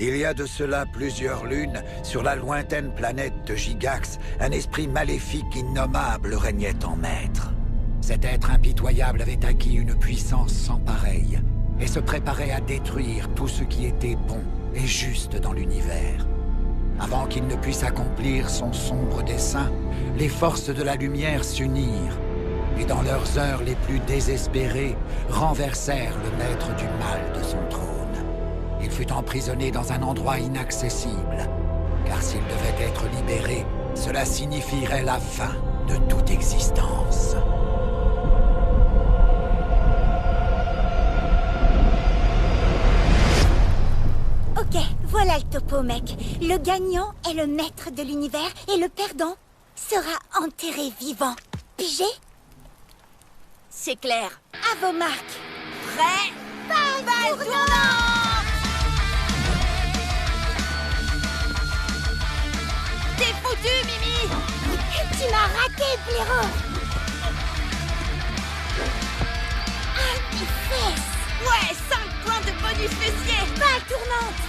Il y a de cela plusieurs lunes, sur la lointaine planète de Gigax, un esprit maléfique innommable régnait en maître. Cet être impitoyable avait acquis une puissance sans pareille, et se préparait à détruire tout ce qui était bon et juste dans l'univers. Avant qu'il ne puisse accomplir son sombre dessein, les forces de la lumière s'unirent, et dans leurs heures les plus désespérées, renversèrent le maître du mal de son trône. Il fut emprisonné dans un endroit inaccessible, car s'il devait être libéré, cela signifierait la fin de toute existence. Ok, voilà le topo, mec. Le gagnant est le maître de l'univers et le perdant sera enterré vivant. Pigé? C'est clair. À vos marques. Prêt? Balle tournante! T'es foutu, Mimi! Tu m'as raté, blaireau! Ah, mes fesses! Ouais, 5 points de bonus fessier! Balle tournante!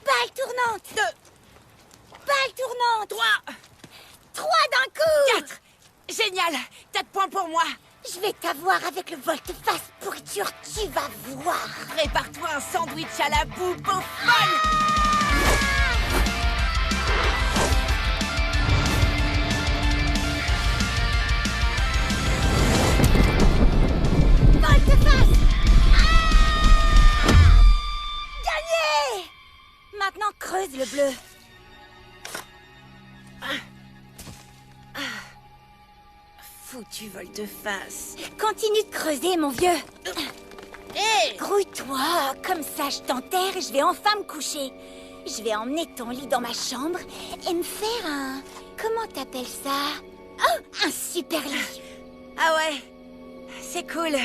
Balle tournante! 2, Balle tournante! 3, 3 d'un coup! 4! Génial! 4 points pour moi! Je vais t'avoir avec le volte-face pourriture, tu vas voir! Prépare-toi un sandwich à la boue, beau folle! Volte-face! Gagné! Maintenant creuse le bleu. Foutu volte-face. Continue de creuser, mon vieux. Hé! Grouille-toi, comme ça je t'enterre et je vais enfin me coucher. Je vais emmener ton lit dans ma chambre et me faire un... Comment t'appelles ça? Oh, un super lit. Ah ouais, c'est cool.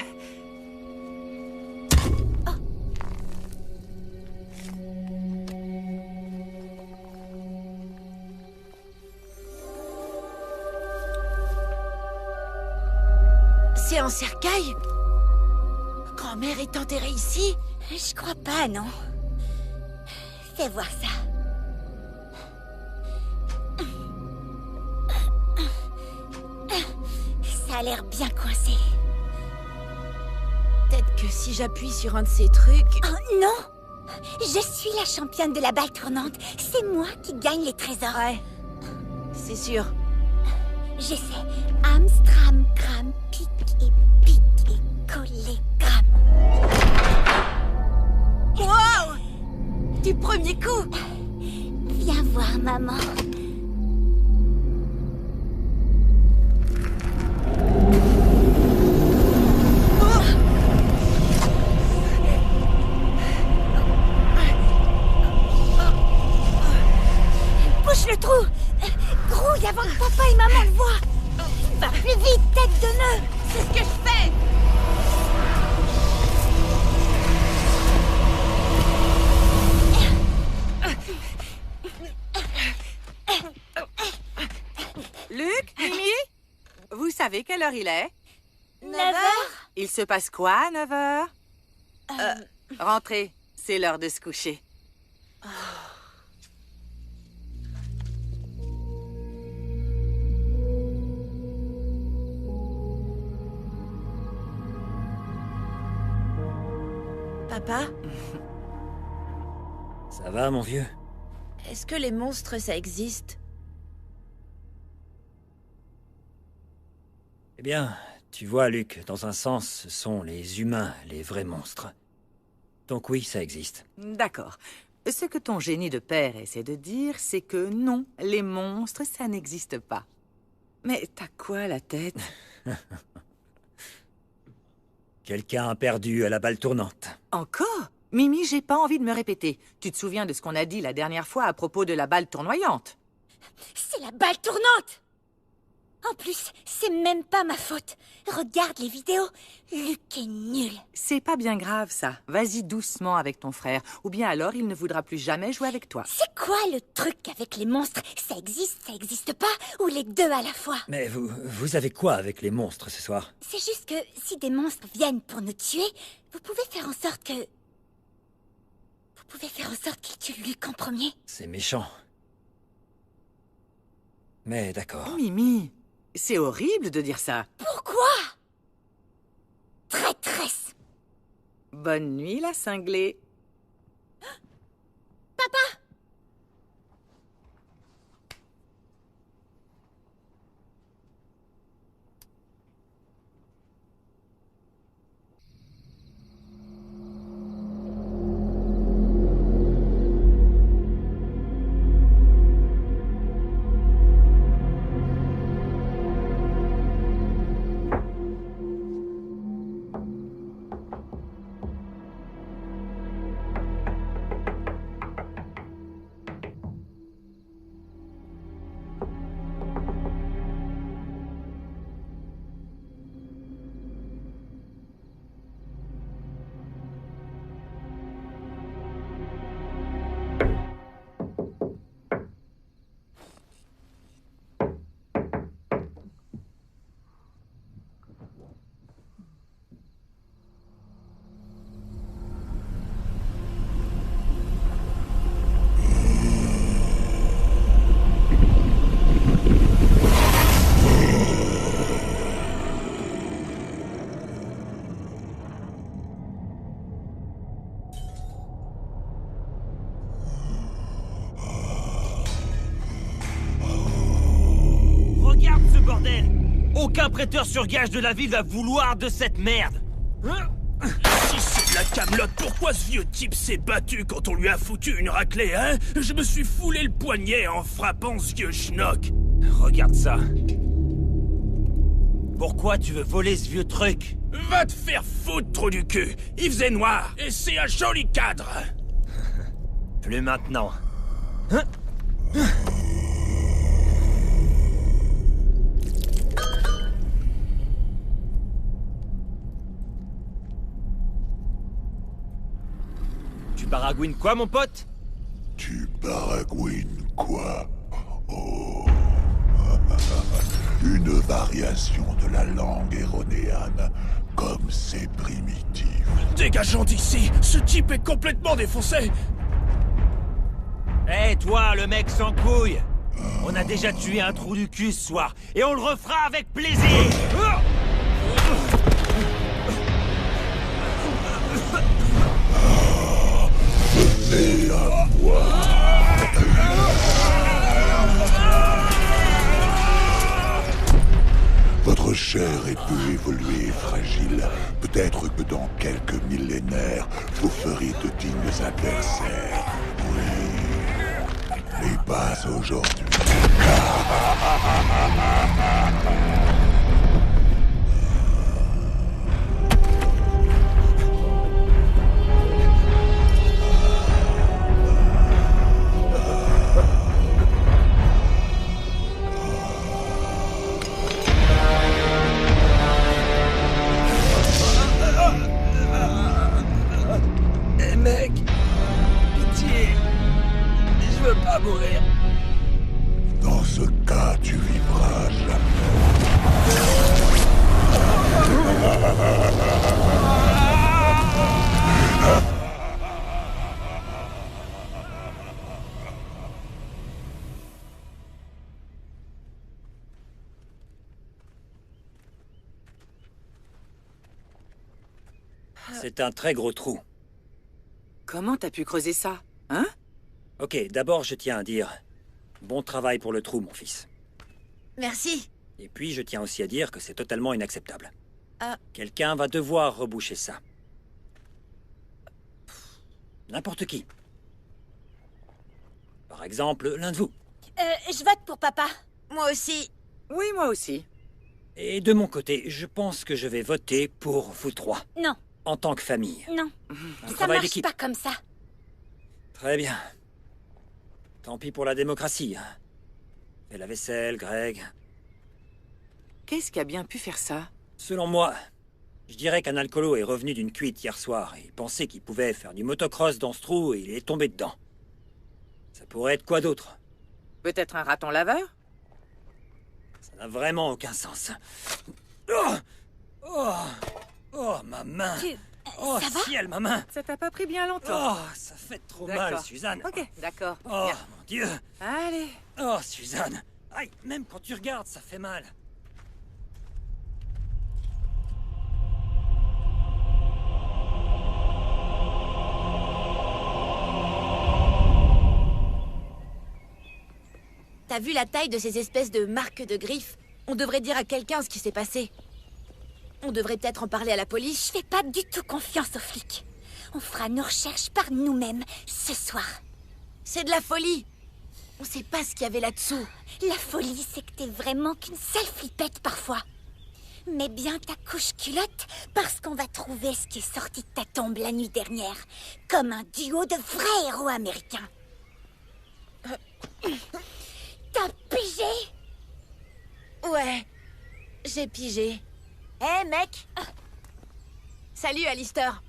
C'est un cercueil? Grand-mère est enterrée ici? Je crois pas, non. Fais voir ça. Ça a l'air bien coincé. Peut-être que si j'appuie sur un de ces trucs... Oh non! Je suis la championne de la balle tournante. C'est moi qui gagne les trésors. Ouais, c'est sûr. J'essaie. Amstram, cram, pique et collé, cram. Wow! Du premier coup! Viens voir, maman. Bouche le trou! Grouille avant que papa et maman le voient! Va plus vite, tête de nœud! C'est ce que je fais! Luc, Mimi, vous savez quelle heure il est? 9 heures? Il se passe quoi à 9 heures? Rentrez, c'est l'heure de se coucher. Papa, Ça va, mon vieux? est-ce que les monstres, ça existe? Eh bien, tu vois, Luc, dans un sens, ce sont les humains, les vrais monstres. Donc oui, ça existe. D'accord. Ce que ton génie de père essaie de dire, c'est que non, les monstres, ça n'existe pas. Mais t'as quoi la tête? Quelqu'un a perdu à la balle tournante. Encore? Mimi, j'ai pas envie de me répéter. Tu te souviens de ce qu'on a dit la dernière fois à propos de la balle tournoyante? C'est la balle tournante! En plus, c'est même pas ma faute. Regarde les vidéos. Luc est nul. C'est pas bien grave, ça. Vas-y doucement avec ton frère. Ou bien alors, il ne voudra plus jamais jouer avec toi. C'est quoi le truc avec les monstres? Ça existe pas? Ou les deux à la fois? Mais vous avez quoi avec les monstres ce soir? C'est juste que si des monstres viennent pour nous tuer, vous pouvez faire en sorte que... Vous pouvez faire en sorte qu'il tue Luc en premier? C'est méchant. Mais d'accord. Oh, Mimi, c'est horrible de dire ça. Pourquoi? Traîtresse! Bonne nuit, la cinglée. Papa! Aucun prêteur sur gage de la ville va vouloir de cette merde. Si c'est de la camelote, pourquoi ce vieux type s'est battu quand on lui a foutu une raclée, hein? Je me suis foulé le poignet en frappant ce vieux schnock. Regarde ça. Pourquoi tu veux voler ce vieux truc? Va te faire foutre, trou du cul. Il faisait noir, et c'est un joli cadre. Plus maintenant. Tu baragouines quoi, mon pote? Tu baragouines quoi? Oh. Une variation de la langue héronéane, comme c'est primitif. Dégageons d'ici, ce type est complètement défoncé. Hé, toi, le mec sans couille! On a déjà tué un trou du cul ce soir, et on le refera avec plaisir! Venez à moi. Votre chair est peu évoluée et fragile. Peut-être que dans quelques millénaires, vous ferez de dignes adversaires. Oui, mais pas aujourd'hui. Mec, pitié, je veux pas mourir. Dans ce cas, tu vivras jamais. C'est un très gros trou. Comment t'as pu creuser ça? Hein? Ok, d'abord je tiens à dire... Bon travail pour le trou, mon fils. Merci. Et puis je tiens aussi à dire que c'est totalement inacceptable. Ah. Quelqu'un va devoir reboucher ça. N'importe qui. Par exemple, l'un de vous. Je vote pour papa. Moi aussi. Oui, moi aussi. Et de mon côté, je pense que je vais voter pour vous trois. Non, En tant que famille. non. Un Ça travail marche d'équipe. pas comme ça. Très bien. Tant pis pour la démocratie. Hein. Fais la vaisselle, Greg. Qu'est-ce qui a bien pu faire ça? Selon moi, je dirais qu'un alcoolo est revenu d'une cuite hier soir et il pensait qu'il pouvait faire du motocross dans ce trou et il est tombé dedans. Ça pourrait être quoi d'autre? Peut-être un raton laveur? Ça n'a vraiment aucun sens. Oh, oh, oh ma main. Tu... Oh ça va? ciel, ma main. Ça t'a pas pris bien longtemps. Oh, ça fait faites trop D'accord. mal, Suzanne. Ok, d'accord. Oh, Bien. mon Dieu. Allez. Oh, Suzanne. Aïe, même quand tu regardes, ça fait mal. T'as vu la taille de ces espèces de marques de griffes? On devrait dire à quelqu'un ce qui s'est passé. On devrait peut-être en parler à la police. Je fais pas du tout confiance aux flics. On fera nos recherches par nous-mêmes ce soir. C'est de la folie. On sait pas ce qu'il y avait là-dessous. La folie, c'est que t'es vraiment qu'une sale flippette parfois. Mets bien ta couche culotte, parce qu'on va trouver ce qui est sorti de ta tombe la nuit dernière. Comme un duo de vrais héros américains. T'as pigé? Ouais, j'ai pigé. Hé, mec! Salut, Alistair.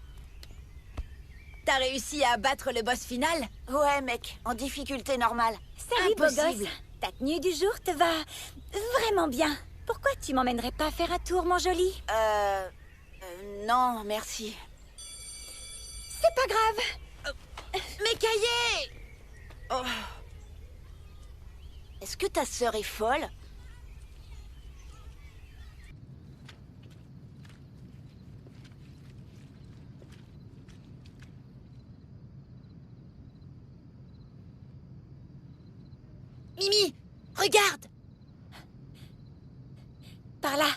T'as réussi à abattre le boss final? Ouais, mec, en difficulté normale. Salut, beau Impossible. gosse. Ta tenue du jour te va vraiment bien. Pourquoi tu m'emmènerais pas faire un tour, mon joli? Non, merci. C'est pas grave. Mes cahiers! Oh. Est-ce que ta sœur est folle? Mimi, regarde! Par là.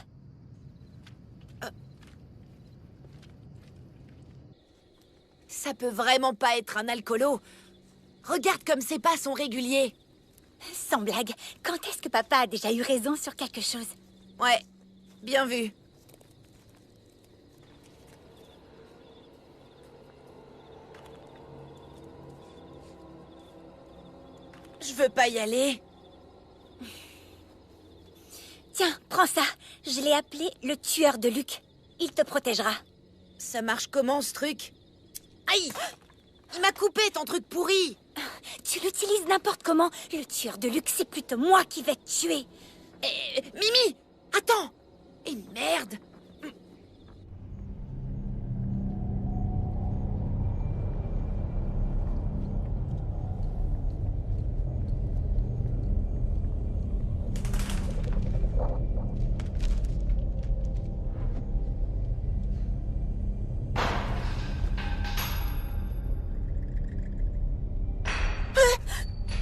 Ça peut vraiment pas être un alcoolo. Regarde comme ses pas sont réguliers. Sans blague, quand est-ce que papa a déjà eu raison sur quelque chose? Ouais, bien vu. Je veux pas y aller. Tiens, prends ça. Je l'ai appelé le tueur de Luc. Il te protégera. Ça marche comment, ce truc? Aïe! Il m'a coupé, ton truc pourri! Tu l'utilises n'importe comment. Le tueur de Luc, c'est plutôt moi qui vais te tuer. Mimi! Attends! Et merde!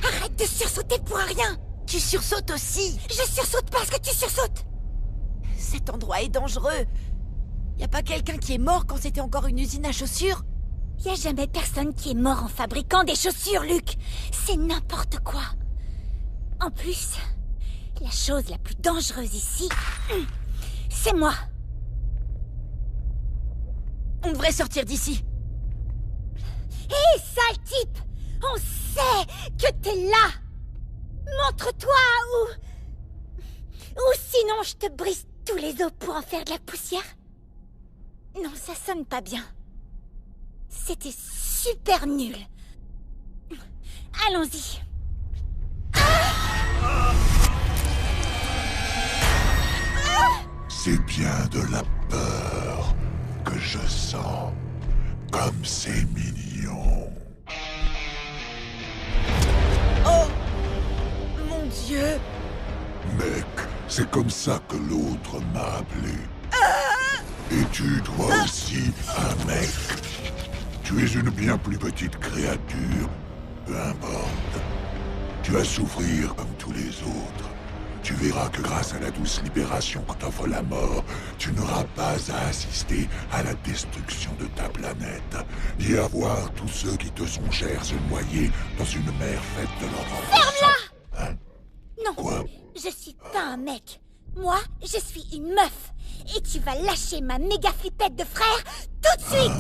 Arrête de sursauter pour rien. Tu sursautes aussi! Je sursaute parce que tu sursautes. Cet endroit est dangereux! Y a pas quelqu'un qui est mort quand c'était encore une usine à chaussures? Y a jamais personne qui est mort en fabriquant des chaussures, Luc. C'est n'importe quoi. En plus, la chose la plus dangereuse ici, c'est moi. On devrait sortir d'ici. Hé, sale type! On sait que t'es là! Montre-toi ou sinon je te brise tous les os pour en faire de la poussière. Non, ça sonne pas bien. C'était super nul. Allons-y. C'est bien de la peur que je sens. Comme c'est mignon. Oh! Mon Dieu! Mec, c'est comme ça que l'autre m'a appelé. Es-tu toi aussi un mec? Tu es une bien plus petite créature. Peu importe. Tu vas souffrir comme tous les autres. Tu verras que grâce à la douce libération que t'offre la mort, tu n'auras pas à assister à la destruction de ta planète, ni à voir tous ceux qui te sont chers se noyer dans une mer faite de leur enfance. Hein? Non, Quoi? je suis pas un mec. Moi, je suis une meuf. Et tu vas lâcher ma méga flippette de frère tout de suite.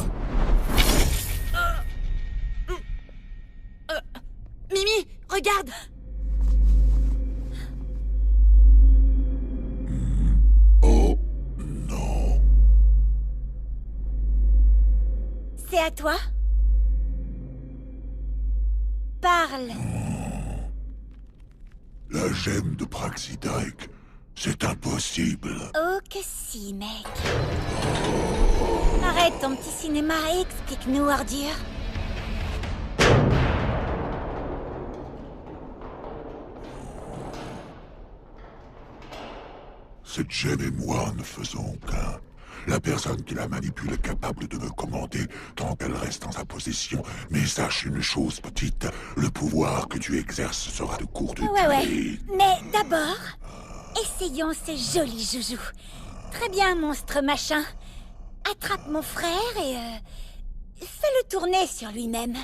Mimi, regarde! Oh, non. C'est à toi. Parle. La gemme de Praxidike, c'est impossible. Oh que si, mec. Arrête ton petit cinéma et explique-nous, ordure. Cette gemme et moi ne faisons qu'un. La personne qui la manipule est capable de me commander tant qu'elle reste en sa possession. Mais sache une chose, petite, le pouvoir que tu exerces sera de courte durée. Ouais. Mais d'abord, essayons ces jolis joujoux. Très bien, monstre machin. Attrape mon frère et... fais-le tourner sur lui-même.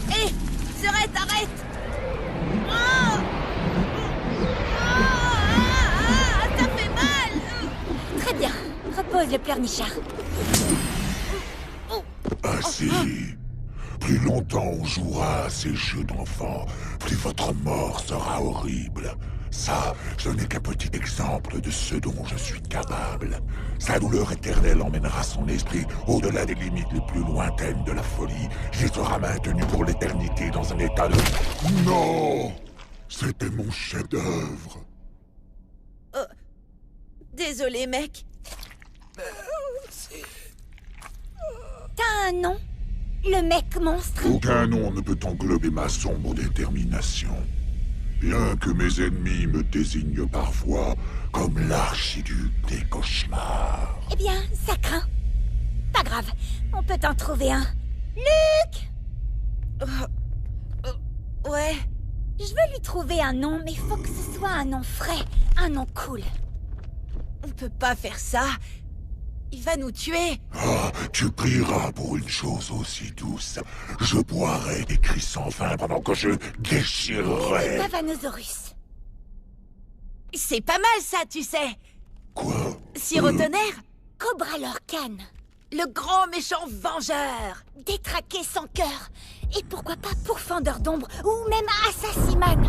Hé, Serette, arrête! Ça fait mal! Très bien. Repose le pleurnichard. Ainsi, plus longtemps on jouera à ces jeux d'enfants, plus votre mort sera horrible. Ça, ce n'est qu'un petit exemple de ce dont je suis capable. Sa douleur éternelle emmènera son esprit au-delà des limites les plus lointaines de la folie. Il sera maintenu pour l'éternité dans un état de... Non! C'était mon chef-d'œuvre. Désolé, mec. T'as un nom? Le mec monstre? Aucun nom ne peut englober ma sombre détermination. Bien que mes ennemis me désignent parfois comme l'archiduc des cauchemars. Eh bien, ça craint. Pas grave, on peut t'en trouver un. Luc! Ouais. Je veux lui trouver un nom, mais faut que ce soit un nom frais, un nom cool. On peut pas faire ça. Il va nous tuer. Ah, tu prieras pour une chose aussi douce. Je boirai des cris sans fin pendant que je déchirerai. Pavanosaurus. C'est pas mal ça, tu sais. Quoi? Sirotonnerre, Cobra Lorcan. le grand méchant vengeur. Détraquer son cœur. Et pourquoi pas Pourfendeur d'ombre ou même Assassiman.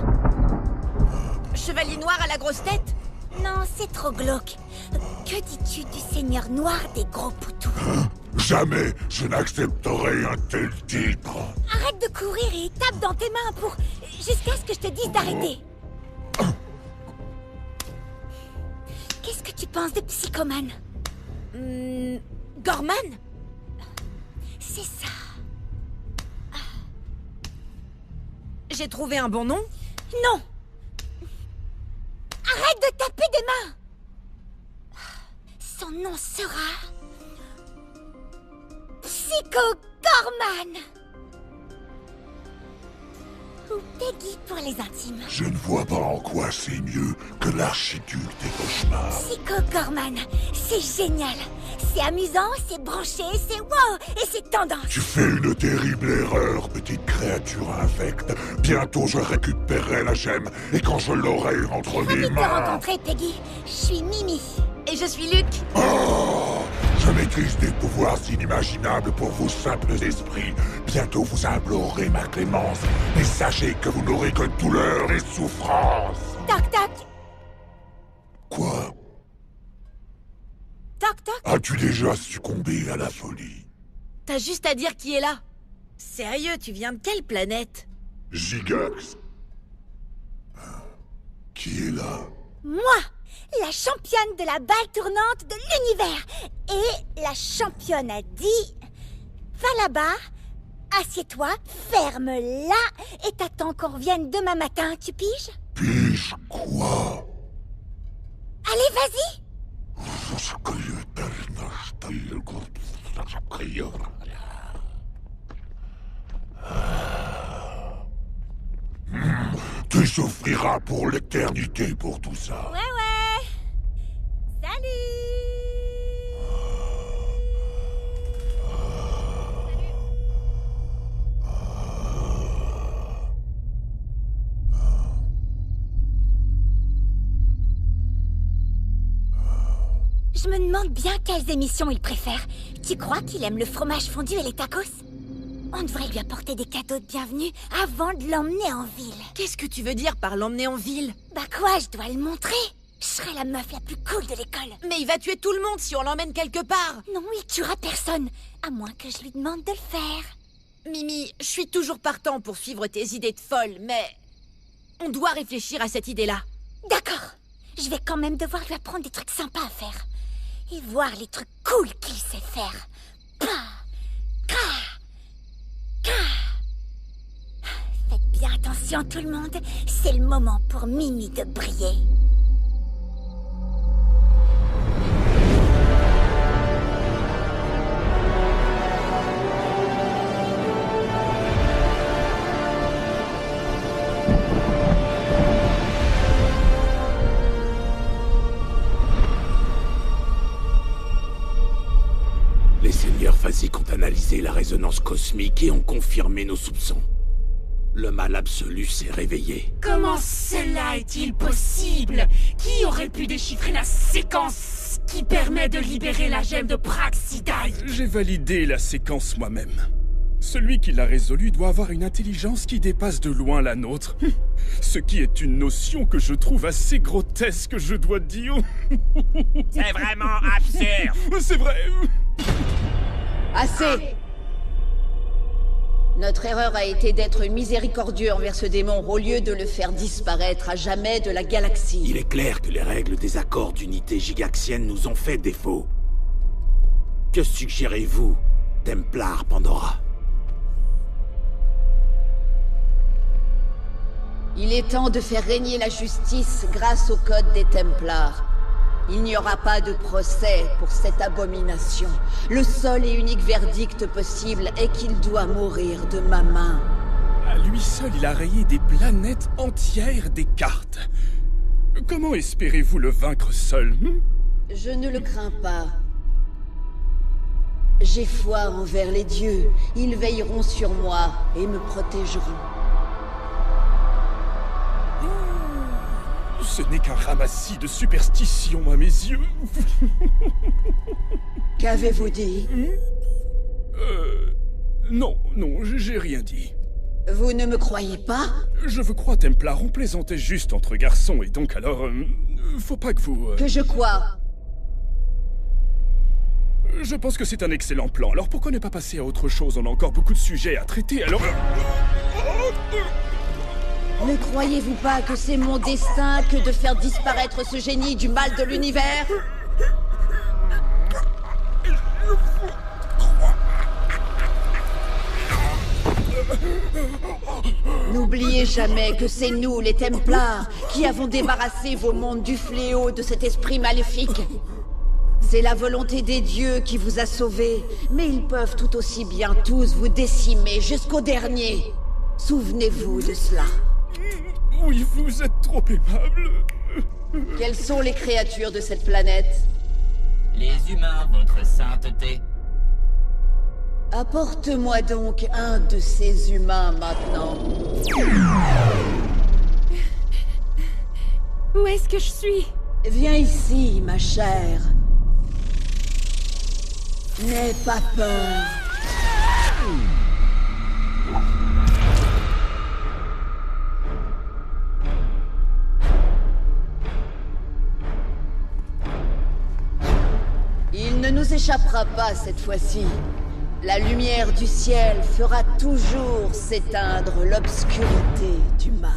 Chevalier noir à la grosse tête. Non, c'est trop glauque. Que dis-tu du seigneur noir des gros poutous? Jamais je n'accepterai un tel titre. Arrête de courir et tape dans tes mains pour... jusqu'à ce que je te dise d'arrêter. Qu'est-ce que tu penses de Psychoman? Gorman? C'est ça. J'ai trouvé un bon nom? Non! Arrête de taper des mains! Son nom sera... Psycho Gorman! Ou Peggy pour les intimes. Je ne vois pas en quoi c'est mieux que l'archiduc des cauchemars. Psycho Gorman, c'est génial. C'est amusant, c'est branché, c'est wow, et c'est tendance. Tu fais une terrible erreur, petite créature infecte. Bientôt je récupérerai la gemme, et quand je l'aurai entre Ravi mes de te mains... rencontrer, Peggy. Je suis Mimi. Et je suis Luc. Oh, je maîtrise des pouvoirs inimaginables pour vos simples esprits. Bientôt vous implorerez ma clémence, mais sachez que vous n'aurez que douleur et souffrance. Toc toc. Quoi? Toc toc. As-tu déjà succombé à la folie? T'as juste à dire qui est là. Sérieux, tu viens de quelle planète? Gigax. Qui est là? Moi, la championne de la balle tournante de l'univers. Et la championne a dit... Va là-bas, assieds-toi, ferme-la, et t'attends qu'on revienne demain matin, tu piges? Pige quoi? Allez, vas-y! Tu souffriras pour l'éternité pour tout ça. Ouais. Salut! Je me demande bien quelles émissions il préfère. Tu crois qu'il aime le fromage fondu et les tacos? On devrait lui apporter des cadeaux de bienvenue avant de l'emmener en ville. Qu'est-ce que tu veux dire par l'emmener en ville? Bah quoi, je dois le montrer. Je serai la meuf la plus cool de l'école. Mais il va tuer tout le monde si on l'emmène quelque part. Non, il tuera personne, à moins que je lui demande de le faire. Mimi, je suis toujours partant pour suivre tes idées de folle, mais... on doit réfléchir à cette idée-là. D'accord. Je vais quand même devoir lui apprendre des trucs sympas à faire. Et voir les trucs cool qu'il sait faire. Faites bien attention tout le monde, c'est le moment pour Mimi de briller. Les seigneurs phasiques ont analysé la résonance cosmique et ont confirmé nos soupçons. Le mal absolu s'est réveillé. Comment cela est-il possible? Qui aurait pu déchiffrer la séquence qui permet de libérer la gemme de Praxidike? J'ai validé la séquence moi-même. Celui qui l'a résolue doit avoir une intelligence qui dépasse de loin la nôtre. Ce qui est une notion que je trouve assez grotesque, je dois dire. C'est vraiment absurde. C'est vrai. Assez! Notre erreur a été d'être miséricordieux envers ce démon au lieu de le faire disparaître à jamais de la galaxie. Il est clair que les règles des accords d'unité gigaxienne nous ont fait défaut. Que suggérez-vous, Templar Pandora? Il est temps de faire régner la justice grâce au code des Templars. Il n'y aura pas de procès pour cette abomination. Le seul et unique verdict possible est qu'il doit mourir de ma main. À lui seul, il a rayé des planètes entières des cartes. Comment espérez-vous le vaincre seul? Je ne le crains pas. J'ai foi envers les dieux. Ils veilleront sur moi et me protégeront. Ce n'est qu'un ramassis de superstitions à mes yeux. Qu'avez-vous dit? Non, j'ai rien dit. Vous ne me croyez pas? Je vous crois, Templar, on plaisantait juste entre garçons, et donc alors... faut pas que vous... Que je crois? Je pense que c'est un excellent plan, alors pourquoi ne pas passer à autre chose? On a encore beaucoup de sujets à traiter, alors... Ne croyez-vous pas que c'est mon destin que de faire disparaître ce génie du mal de l'univers? N'oubliez jamais que c'est nous, les Templars, qui avons débarrassé vos mondes du fléau de cet esprit maléfique. C'est la volonté des dieux qui vous a sauvés, mais ils peuvent tout aussi bien tous vous décimer jusqu'au dernier. Souvenez-vous de cela. Oui, vous êtes trop aimable. Quelles sont les créatures de cette planète? Les humains, votre sainteté. Apporte-moi donc un de ces humains maintenant. Où est-ce que je suis? Viens ici, ma chère. N'aie pas peur. Il ne nous échappera pas cette fois-ci. La lumière du ciel fera toujours s'éteindre l'obscurité du mal.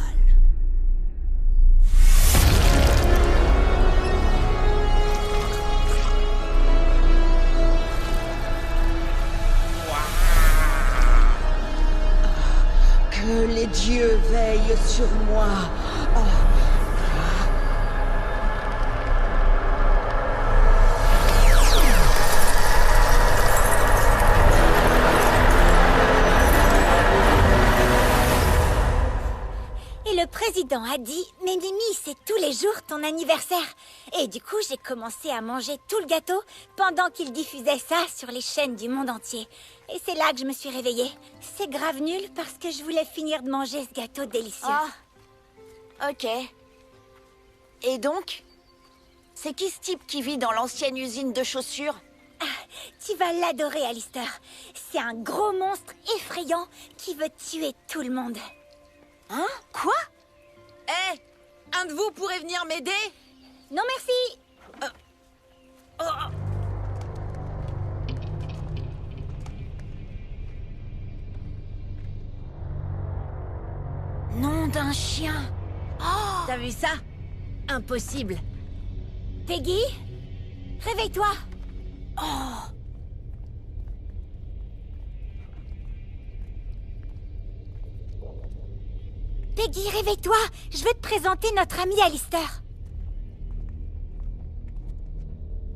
Que les dieux veillent sur moi. Le président a dit, mais Mimi, c'est tous les jours ton anniversaire. Et du coup, j'ai commencé à manger tout le gâteau pendant qu'il diffusait ça sur les chaînes du monde entier. Et c'est là que je me suis réveillée. C'est grave nul parce que je voulais finir de manger ce gâteau délicieux. Ah, ok. Et donc? C'est qui ce type qui vit dans l'ancienne usine de chaussures? Ah, tu vas l'adorer, Alistair. C'est un gros monstre effrayant qui veut tuer tout le monde. Hein? Quoi? Hé! Un de vous pourrait venir m'aider? Non, merci! Nom d'un chien! Oh! T'as vu ça? Impossible. Peggy? Réveille-toi! Oh! Peggy, réveille-toi! Je vais te présenter notre ami Alistair.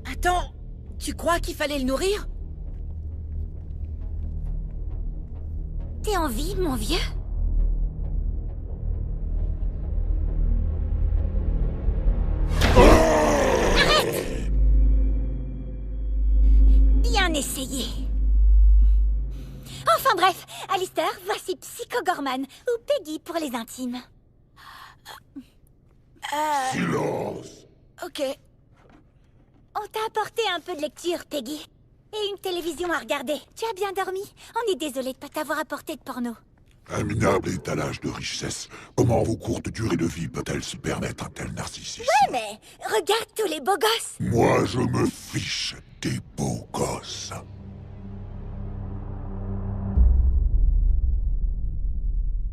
Attends, tu crois qu'il fallait le nourrir? T'es en vie, mon vieux? Arrête! Bien essayé. Enfin bref, Alistair, voici Psycho Gorman, ou Peggy pour les intimes. Silence. Ok. On t'a apporté un peu de lecture, Peggy. Et une télévision à regarder. Tu as bien dormi? On est désolé de pas t'avoir apporté de porno. Un minable étalage de richesse. Comment vos courtes durées de vie peut-elle se permettre un tel narcissisme? Ouais, mais regarde tous les beaux gosses. Moi, je me fiche des beaux gosses.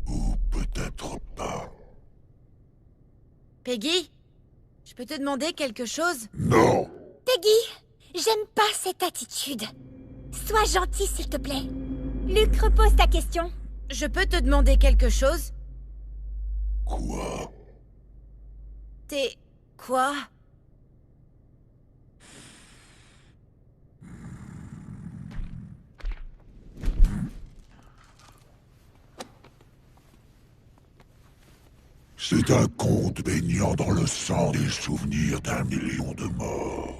Ou peut-être pas. Peggy, je peux te demander quelque chose? Non. Peggy, j'aime pas cette attitude. Sois gentil, s'il te plaît. Luc, repose ta question. Je peux te demander quelque chose? Quoi? T'es... quoi? C'est un conte baignant dans le sang des souvenirs d'1 million de morts.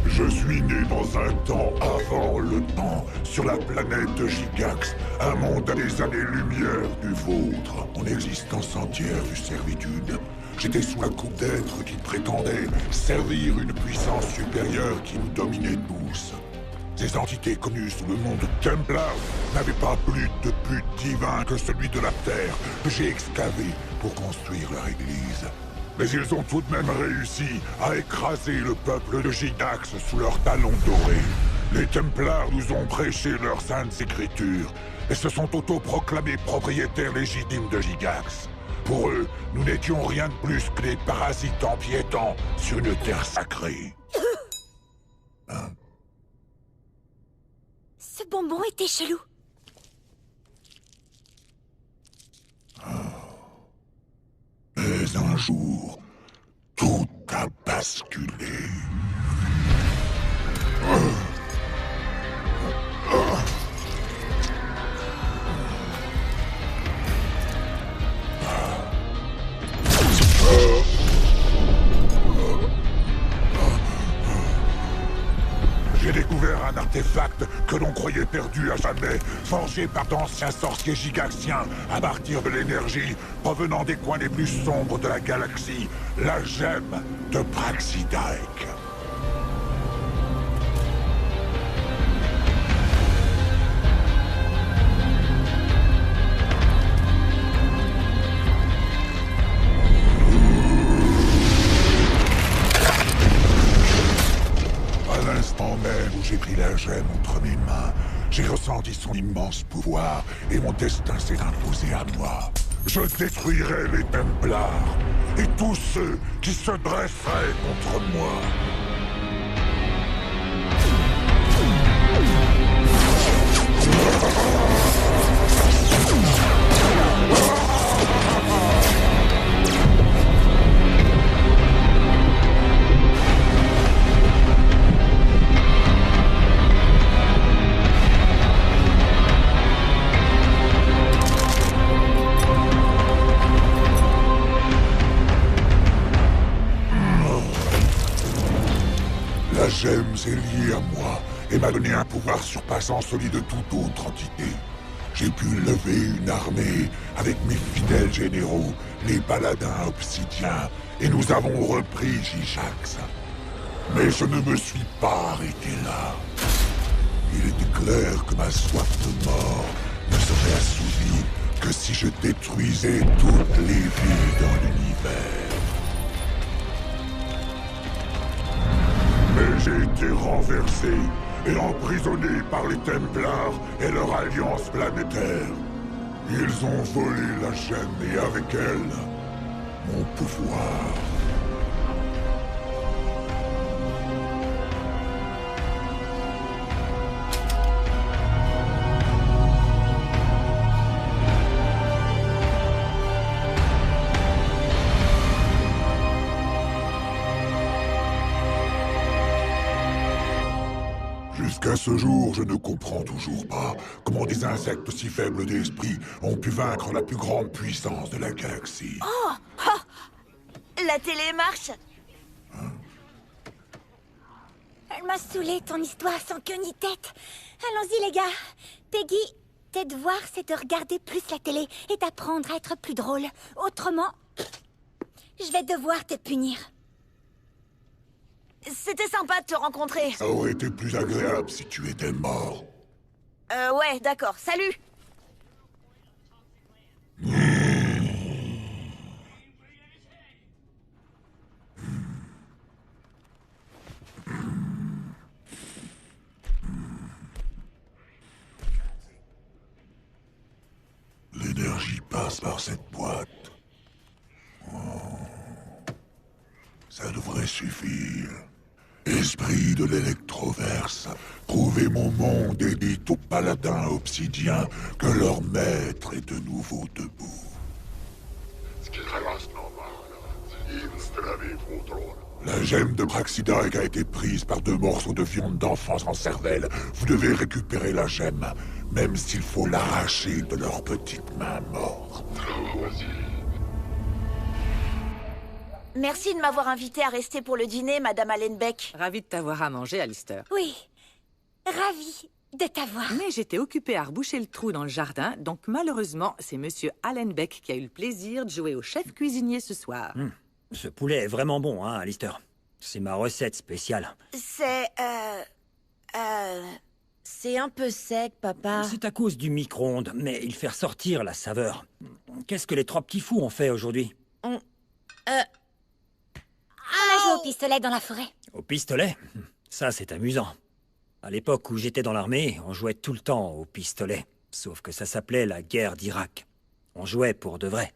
Je suis né dans un temps avant le temps, sur la planète de Gigax, un monde à des années-lumière du vôtre. Mon existence entière fut servitude. J'étais sous la coupe d'êtres qui prétendaient servir une puissance supérieure qui nous dominait tous. Ces entités connues sous le nom de Templar n'avaient pas plus de but divin que celui de la Terre que j'ai excavé pour construire leur église. Mais ils ont tout de même réussi à écraser le peuple de Gigax sous leurs talons dorés. Les Templars nous ont prêché leurs saintes écritures et se sont autoproclamés propriétaires légitimes de Gigax. Pour eux, nous n'étions rien de plus que des parasites empiétants sur une terre sacrée. Hein? Ce bonbon était chelou. Mais un jour, tout a basculé. J'ai découvert un artefact que l'on croyait perdu à jamais, forgé par d'anciens sorciers gigaxiens à partir de l'énergie provenant des coins les plus sombres de la galaxie, la gemme de Praxidike. À l'instant même où j'ai pris la gemme entre mes mains, j'ai ressenti son immense pouvoir et mon destin s'est imposé à moi. Je détruirai les Templars et tous ceux qui se dresseraient contre moi. La gemme s'est liée à moi et m'a donné un pouvoir surpassant celui de toute autre entité. J'ai pu lever une armée avec mes fidèles généraux, les paladins obsidiens, et nous avons repris Gigax. Mais je ne me suis pas arrêté là. Il était clair que ma soif de mort ne serait assouvie que si je détruisais toutes les vies dans l'univers. Mais j'ai été renversé et emprisonné par les Templars et leur alliance planétaire. Ils ont volé la gemme et avec elle, mon pouvoir. Jusqu'à ce jour, je ne comprends toujours pas comment des insectes si faibles d'esprit ont pu vaincre la plus grande puissance de la galaxie. Oh, oh. La télé marche. Elle m'a saoulée, ton histoire sans queue ni tête. Allons-y, les gars. Peggy, tes devoirs, c'est de regarder plus la télé et d'apprendre à être plus drôle. Autrement, je vais devoir te punir. C'était sympa de te rencontrer. Ça aurait été plus agréable si tu étais mort. Ouais, d'accord. Salut. L'énergie passe par cette boîte. Oh. Ça devrait suffire. Esprit de l'électroverse, trouvez mon monde et dites aux paladins obsidiens que leur maître est de nouveau debout. La gemme de Praxidae a été prise par 2 morceaux de viande d'enfants sans cervelle. Vous devez récupérer la gemme, même s'il faut l'arracher de leurs petites mains mortes. Merci de m'avoir invité à rester pour le dîner, Madame Allenbeck. Ravi de t'avoir à manger, Alistair. Oui, ravi de t'avoir. Mais j'étais occupée à reboucher le trou dans le jardin, donc malheureusement, c'est Monsieur Allenbeck qui a eu le plaisir de jouer au chef cuisinier ce soir. Ce poulet est vraiment bon, hein, Alistair. C'est ma recette spéciale. C'est un peu sec, papa. C'est à cause du micro-ondes, mais il fait ressortir la saveur. Qu'est-ce que les 3 petits fous ont fait aujourd'hui? On a joué au pistolet dans la forêt. Au pistolet? Ça, c'est amusant. À l'époque où j'étais dans l'armée, on jouait tout le temps au pistolet. Sauf que ça s'appelait la guerre d'Irak. On jouait pour de vrai.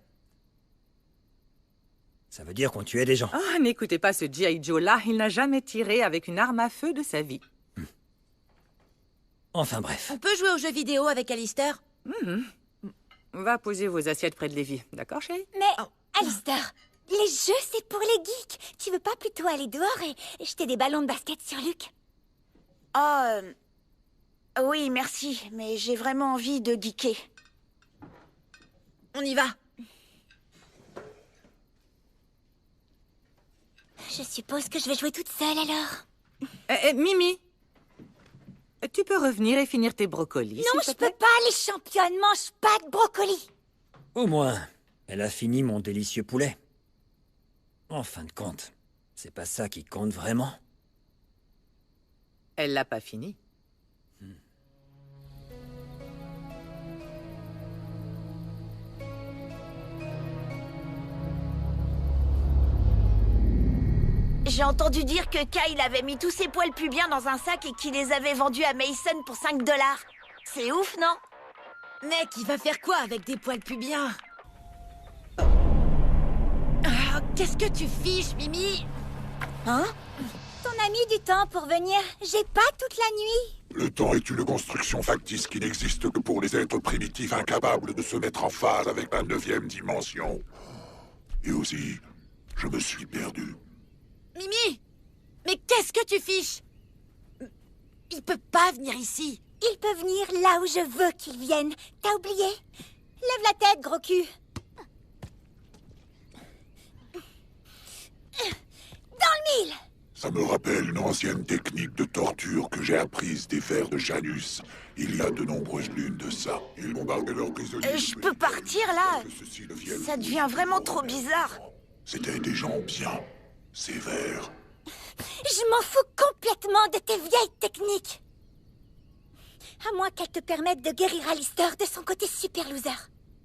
Ça veut dire qu'on tuait des gens. Ah, n'écoutez pas ce G.I. Joe-là, il n'a jamais tiré avec une arme à feu de sa vie. Enfin bref. On peut jouer aux jeux vidéo avec Alistair? Va poser vos assiettes près de Lévi, d'accord, chérie? Mais, Alistair, les jeux, c'est pour les geeks. Tu veux pas plutôt aller dehors et jeter des ballons de basket sur Luc? Oui, merci, mais j'ai vraiment envie de geeker. On y va. Je suppose que je vais jouer toute seule, alors. Mimi, tu peux revenir et finir tes brocolis, Non, je peux pas, les championnes mangent pas de brocoli. Au moins, elle a fini mon délicieux poulet. En fin de compte, c'est pas ça qui compte vraiment. Elle l'a pas fini. J'ai entendu dire que Kyle avait mis tous ses poils pubiens dans un sac et qu'il les avait vendus à Mason pour 5 $. C'est ouf, non? Mec, il va faire quoi avec des poils pubiens? Qu'est-ce que tu fiches, Mimi? Hein? Ton a mis du temps pour venir. J'ai pas toute la nuit. Le temps est une construction factice qui n'existe que pour les êtres primitifs incapables de se mettre en phase avec la 9e dimension. Et aussi, je me suis perdu. Mimi! Mais qu'est-ce que tu fiches? Il peut pas venir ici. Il peut venir là où je veux qu'il vienne. T'as oublié? Lève la tête, gros cul. Dans le mille! Ça me rappelle une ancienne technique de torture que j'ai apprise des vers de Janus. Il y a de nombreuses lunes de ça. Ils bombardaient leurs prisonniers. Je peux partir, là? Ça devient vraiment trop bizarre. C'étaient des gens bien sévères. Je m'en fous complètement de tes vieilles techniques. À moins qu'elles te permettent de guérir Alistair de son côté super loser.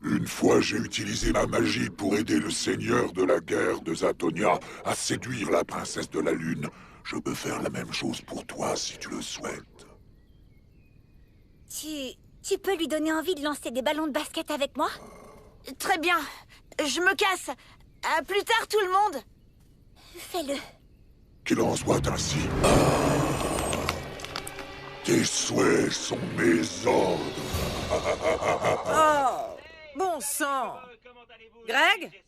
Une fois, j'ai utilisé ma magie pour aider le seigneur de la guerre de Zatonia à séduire la princesse de la Lune. Je peux faire la même chose pour toi si tu le souhaites. Tu peux lui donner envie de lancer des ballons de basket avec moi? Très bien. Je me casse. À plus tard, tout le monde. Fais-le. Qu'il en soit ainsi. Tes souhaits sont mes ordres. Oh, bon sang. Greg?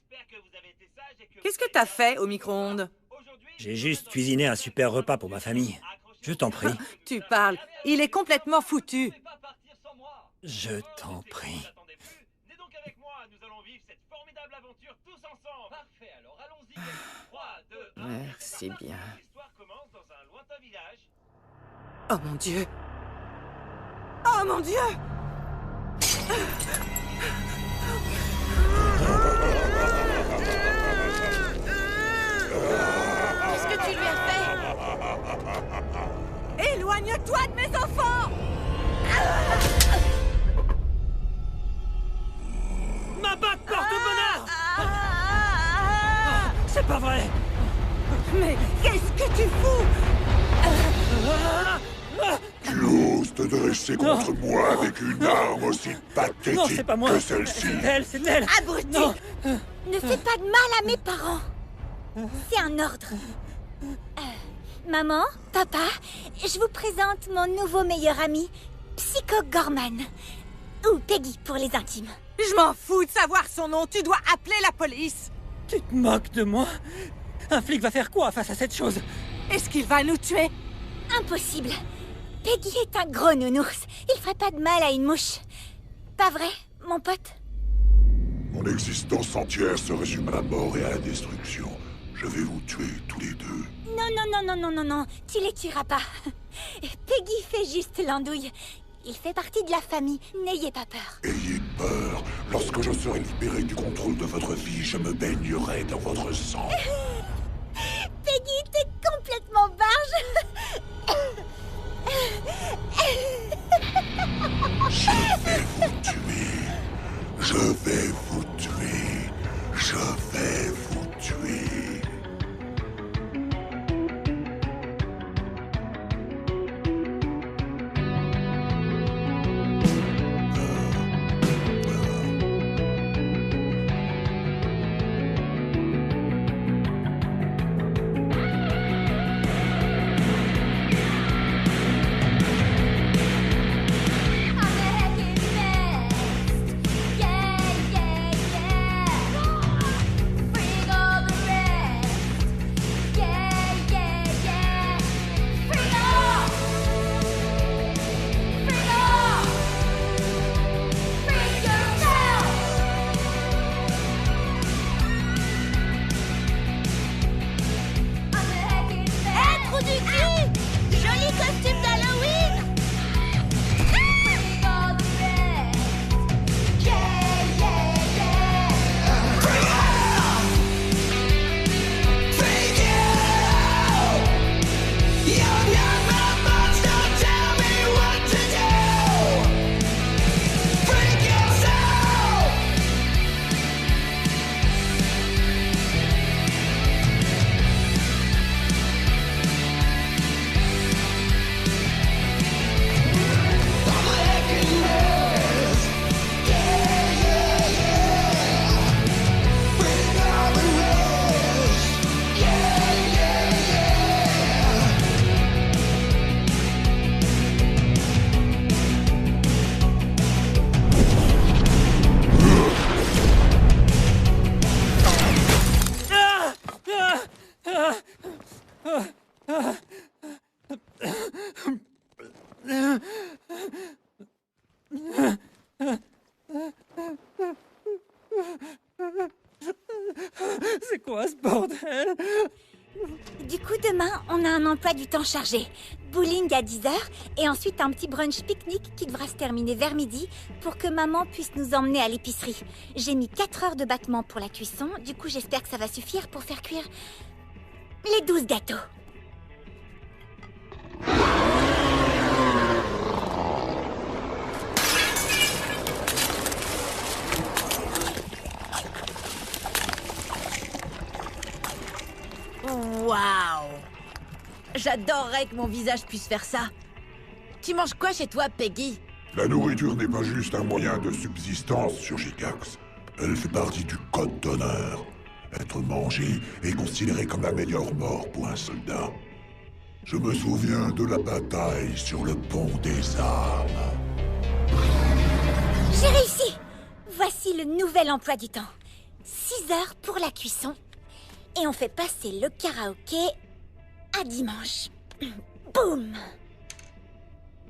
Qu'est-ce que t'as fait au micro-ondes? J'ai juste cuisiné un super repas pour ma famille. Je t'en prie. Tu parles. Il est complètement foutu. Je t'en prie. Venez donc avec moi, nous allons vivre cette formidable aventure tous ensemble. Parfait, alors allons-y. 3, 2, 1. Merci bien. L'histoire commence dans un lointain village. Oh mon Dieu! Oh mon Dieu! Qu'est-ce que tu lui as fait? Éloigne-toi de mes enfants! Ma bague porte-bonheur! C'est pas vrai! Mais qu'est-ce que tu fous? Tu oses te dresser contre moi avec une arme aussi pathétique Non, c'est pas moi! que celle-ci. C'est elle! Abruti! Non. Ne fais pas de mal à mes parents. C'est un ordre. Maman, papa, je vous présente mon nouveau meilleur ami, Psycho Gorman. Ou Peggy pour les intimes. Je m'en fous de savoir son nom, tu dois appeler la police! Tu te moques de moi? Un flic va faire quoi face à cette chose? Est-ce qu'il va nous tuer? Impossible. Peggy est un gros nounours. Il ferait pas de mal à une mouche. Pas vrai, mon pote? Mon existence entière se résume à la mort et à la destruction. Je vais vous tuer tous les deux. Non, tu les tueras pas. Peggy fait juste l'andouille. Il fait partie de la famille, n'ayez pas peur. Ayez peur. Lorsque je serai libéré du contrôle de votre vie, je me baignerai dans votre sang. Peggy, t'es complètement barge. Je vais vous tuer. Je vais vous tuer. Je vais vous tuer. C'est quoi ce bordel? Du coup, demain, on a un emploi du temps chargé. Bowling à 10h et ensuite un petit brunch pique-nique qui devra se terminer vers midi pour que maman puisse nous emmener à l'épicerie. J'ai mis 4 heures de battement pour la cuisson, du coup j'espère que ça va suffire pour faire cuire les 12 gâteaux. Waouh! J'adorerais que mon visage puisse faire ça. Tu manges quoi chez toi, Peggy? La nourriture n'est pas juste un moyen de subsistance sur Gigax. Elle fait partie du code d'honneur. Être mangé est considéré comme la meilleure mort pour un soldat. Je me souviens de la bataille sur le pont des armes. J'ai réussi! Voici le nouvel emploi du temps. 6 heures pour la cuisson. Et on fait passer le karaoké à dimanche. Boum!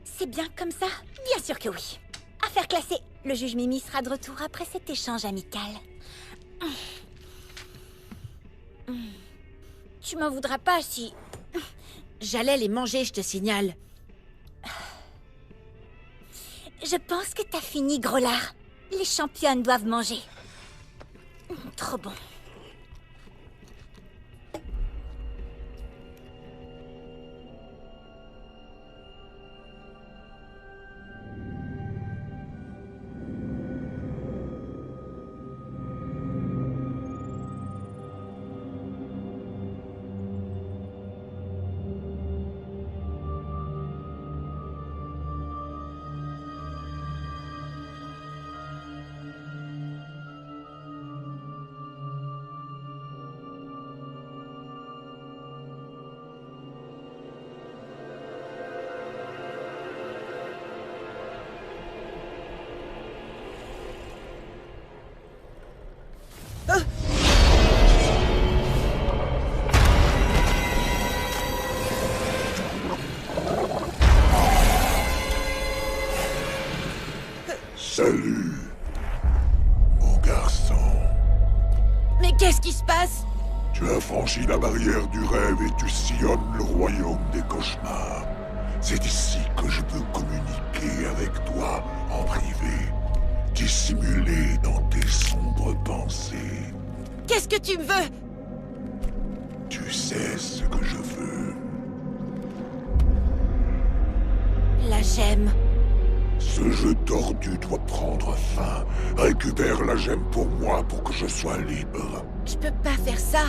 C'est bien comme ça? Bien sûr que oui. Affaire classée. Le juge Mimi sera de retour après cet échange amical. Tu m'en voudras pas si... J'allais les manger, je te signale. Je pense que t'as fini, gros lard. Les championnes doivent manger. Trop bon. Salut, mon garçon. Mais qu'est-ce qui se passe? Tu as franchi la barrière du rêve et tu sillonnes le royaume des cauchemars. C'est ici que je peux communiquer avec toi en privé, dissimuler dans tes sombres pensées. Qu'est-ce que tu me veux? Tu sais ce que je veux. La gemme. Ce jeu tordu doit prendre fin. Récupère la gemme pour moi pour que je sois libre. Je peux pas faire ça.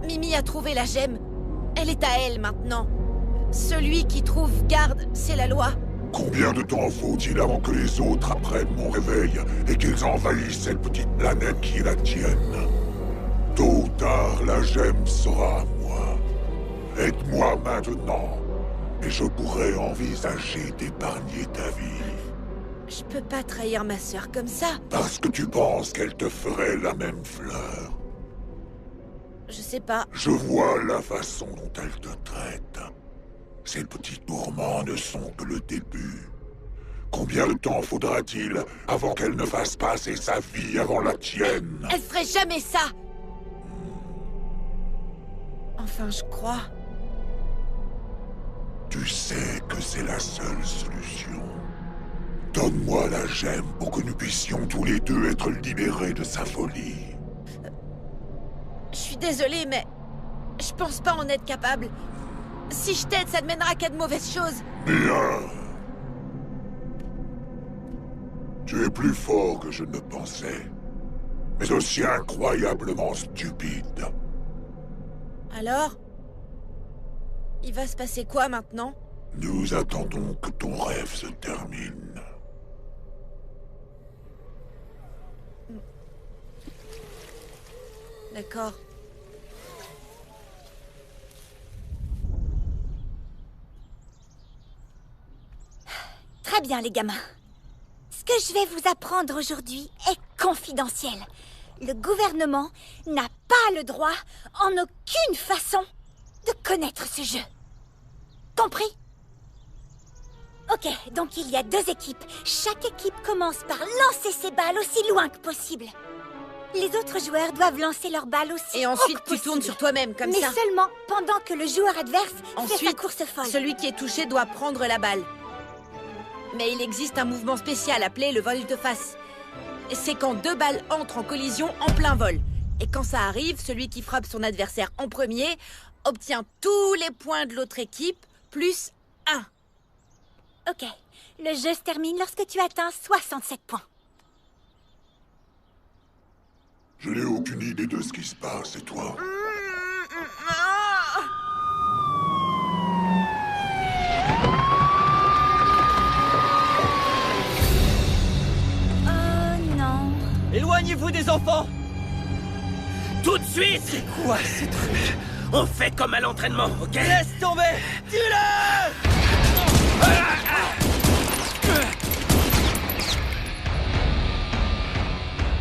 Mimi a trouvé la gemme. Elle est à elle maintenant. Celui qui trouve garde, c'est la loi. Combien de temps faut-il avant que les autres apprennent mon réveil et qu'ils envahissent cette petite planète qui est la tienne? Tôt ou tard, la gemme sera à moi. Aide-moi maintenant, et je pourrai envisager d'épargner ta vie. Je peux pas trahir ma sœur comme ça. Parce que tu penses qu'elle te ferait la même fleur. Je sais pas. Je vois la façon dont elle te traite. Ces petits tourments ne sont que le début. Combien de temps faudra-t-il avant qu'elle ne fasse passer sa vie avant la tienne? Elle ferait jamais ça. Enfin, je crois. Tu sais que c'est la seule solution. Donne-moi la gemme pour que nous puissions tous les deux être libérés de sa folie. Je suis désolée, mais je pense pas en être capable. Si je t'aide, ça ne mènera qu'à de mauvaises choses. Bien. Tu es plus fort que je ne pensais, mais aussi incroyablement stupide. Alors? Il va se passer quoi maintenant? Nous attendons que ton rêve se termine. D'accord. Très bien, les gamins. Ce que je vais vous apprendre aujourd'hui est confidentiel. Le gouvernement n'a pas le droit, en aucune façon, de connaître ce jeu. Compris? Ok, donc il y a 2 équipes. Chaque équipe commence par lancer ses balles aussi loin que possible. Les autres joueurs doivent lancer leurs balles aussi. Et ensuite, haut que tu tournes possible. sur toi-même, comme Mais ça. Mais seulement pendant que le joueur adverse fait sa Ensuite, course folle. celui qui est touché doit prendre la balle. Mais il existe un mouvement spécial appelé le volte-face. C'est quand 2 balles entrent en collision en plein vol. Et quand ça arrive, celui qui frappe son adversaire en premier obtient tous les points de l'autre équipe, plus 1. Ok, le jeu se termine lorsque tu atteins 67 points. Je n'ai aucune idée de ce qui se passe, et toi? Oh non. Éloignez-vous des enfants! Tout de suite! C'est quoi ce truc? On fait comme à l'entraînement, ok? Laisse tomber! Tue-le!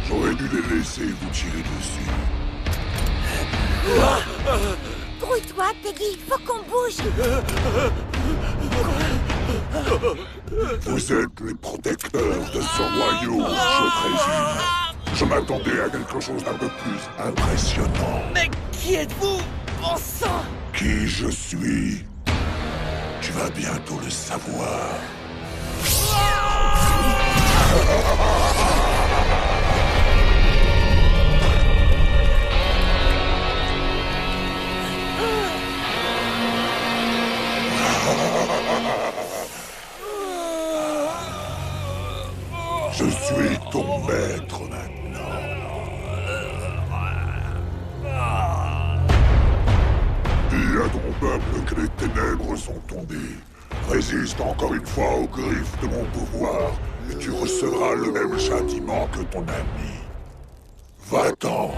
J'aurais dû les laisser vous tirer dessus. Grouille-toi, Peggy, faut qu'on bouge. Vous êtes les protecteurs de ce royaume, je présume. Je m'attendais à quelque chose d'un peu plus impressionnant. Mais qui êtes-vous, bon sang? Qui je suis? Tu vas bientôt le savoir. Je suis ton maître maintenant. Dis à ton peuple que les ténèbres sont tombées. Résiste encore une fois aux griffes de mon pouvoir, et tu recevras le même châtiment que ton ami. Va-t'en.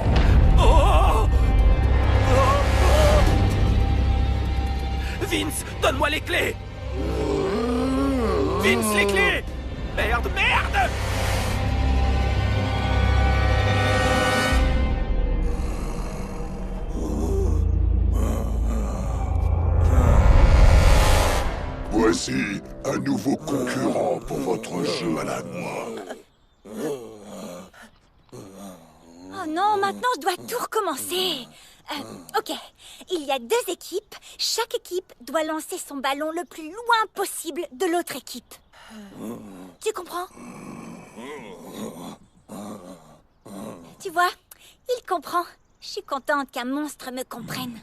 Vince, donne-moi les clés! Vince, les clés! Merde, merde! Voici un nouveau concurrent pour votre jeu à la noix. Oh non, maintenant je dois tout recommencer. Ok, il y a 2 équipes. Chaque équipe doit lancer son ballon le plus loin possible de l'autre équipe. Tu comprends? Tu vois, il comprend. Je suis contente qu'un monstre me comprenne.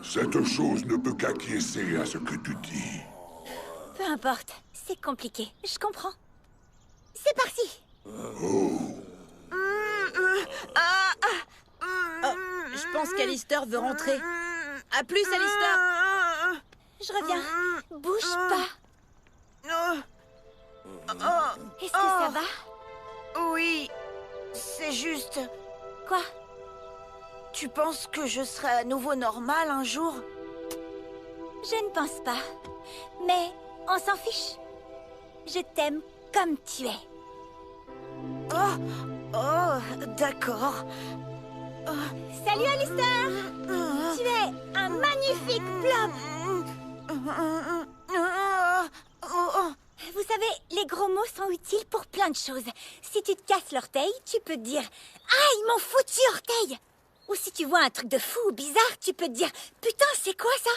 Cette chose ne peut qu'acquiescer à ce que tu dis. Peu importe, c'est compliqué. Je comprends. C'est parti. Je pense qu'Alistair veut rentrer. À plus, Alistair. Je reviens. Bouge pas. Est-ce que ça va? Oui, c'est juste... Quoi? Tu penses que je serai à nouveau normal un jour? Je ne pense pas. Mais on s'en fiche. Je t'aime comme tu es. Oh, d'accord. Salut, Alistair. Tu es un magnifique blob. Vous savez, les gros mots sont utiles pour plein de choses. Si tu te casses l'orteil, tu peux te dire « Ah, ils m'ont foutu orteil !» Ou si tu vois un truc de fou ou bizarre, tu peux te dire « Putain, c'est quoi ça ?»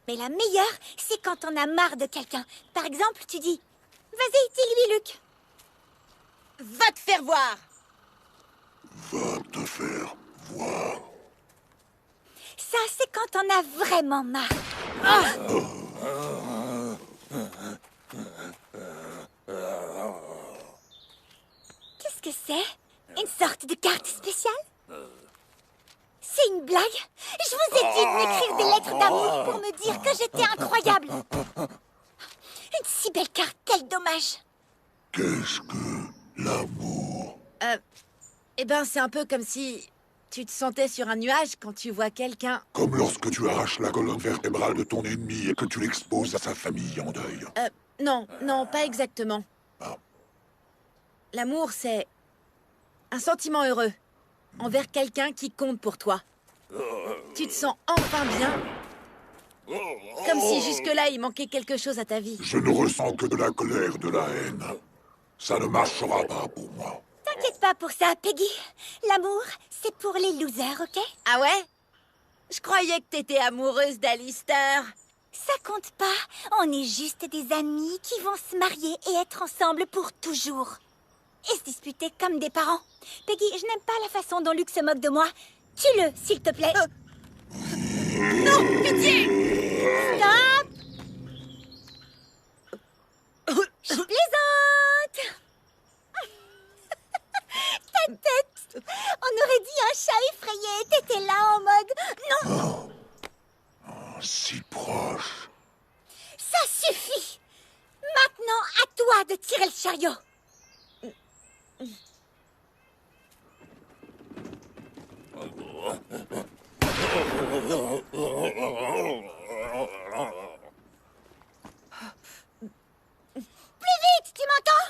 Mais la meilleure, c'est quand on a marre de quelqu'un. Par exemple, tu dis « Vas-y, dis-lui, Luc !» Va te faire voir. Va te faire voir. Ça, c'est quand on a vraiment marre. Qu'est-ce que c'est? Une sorte de carte spéciale? C'est une blague? Je vous ai dit de m'écrire des lettres d'amour pour me dire que j'étais incroyable. Une si belle carte, quel dommage. Qu'est-ce que l'amour? Eh ben, c'est un peu comme si tu te sentais sur un nuage quand tu vois quelqu'un. Comme lorsque tu arraches la colonne vertébrale de ton ennemi et que tu l'exposes à sa famille en deuil. Non, non, pas exactement. L'amour, c'est un sentiment heureux envers quelqu'un qui compte pour toi. Tu te sens enfin bien, comme si jusque-là il manquait quelque chose à ta vie. Je ne ressens que de la colère, de la haine. Ça ne marchera pas pour moi. T'inquiète pas pour ça, Peggy. L'amour, c'est pour les losers, ok? Ah ouais? Je croyais que t'étais amoureuse d'Alistair. Ça compte pas. On est juste des amis qui vont se marier et être ensemble pour toujours. Et se disputer comme des parents. Peggy, je n'aime pas la façon dont Luc se moque de moi. Tue-le, s'il te plaît. Non, pitié! Stop! Je plaisante! Ta tête! On aurait dit un chat effrayé. T'étais là en mode... Non! Si proche. Ça suffit! Maintenant, à toi de tirer le chariot! Plus vite, tu m'entends?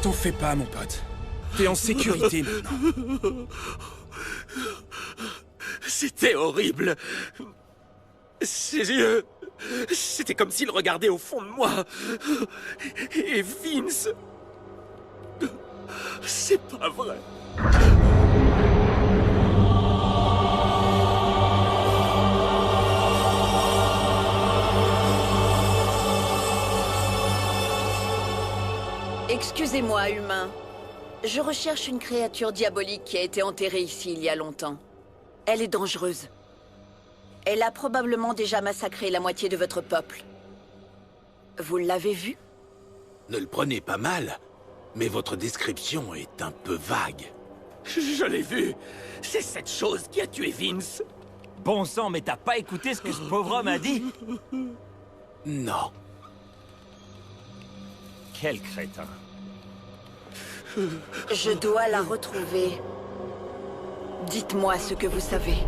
T'en fais pas, mon pote. T'es en sécurité maintenant. C'était horrible. Ses yeux... C'était comme s'il regardait au fond de moi. Et Vince... C'est pas vrai. Excusez-moi, humain. Je recherche une créature diabolique qui a été enterrée ici il y a longtemps. Elle est dangereuse. Elle a probablement déjà massacré la moitié de votre peuple. Vous l'avez vue? Ne le prenez pas mal, mais votre description est un peu vague. Je l'ai vue. C'est cette chose qui a tué Vince. Bon sang, mais t'as pas écouté ce que ce pauvre homme a dit? Non. Quel crétin. Je dois la retrouver. Dites-moi ce que vous savez.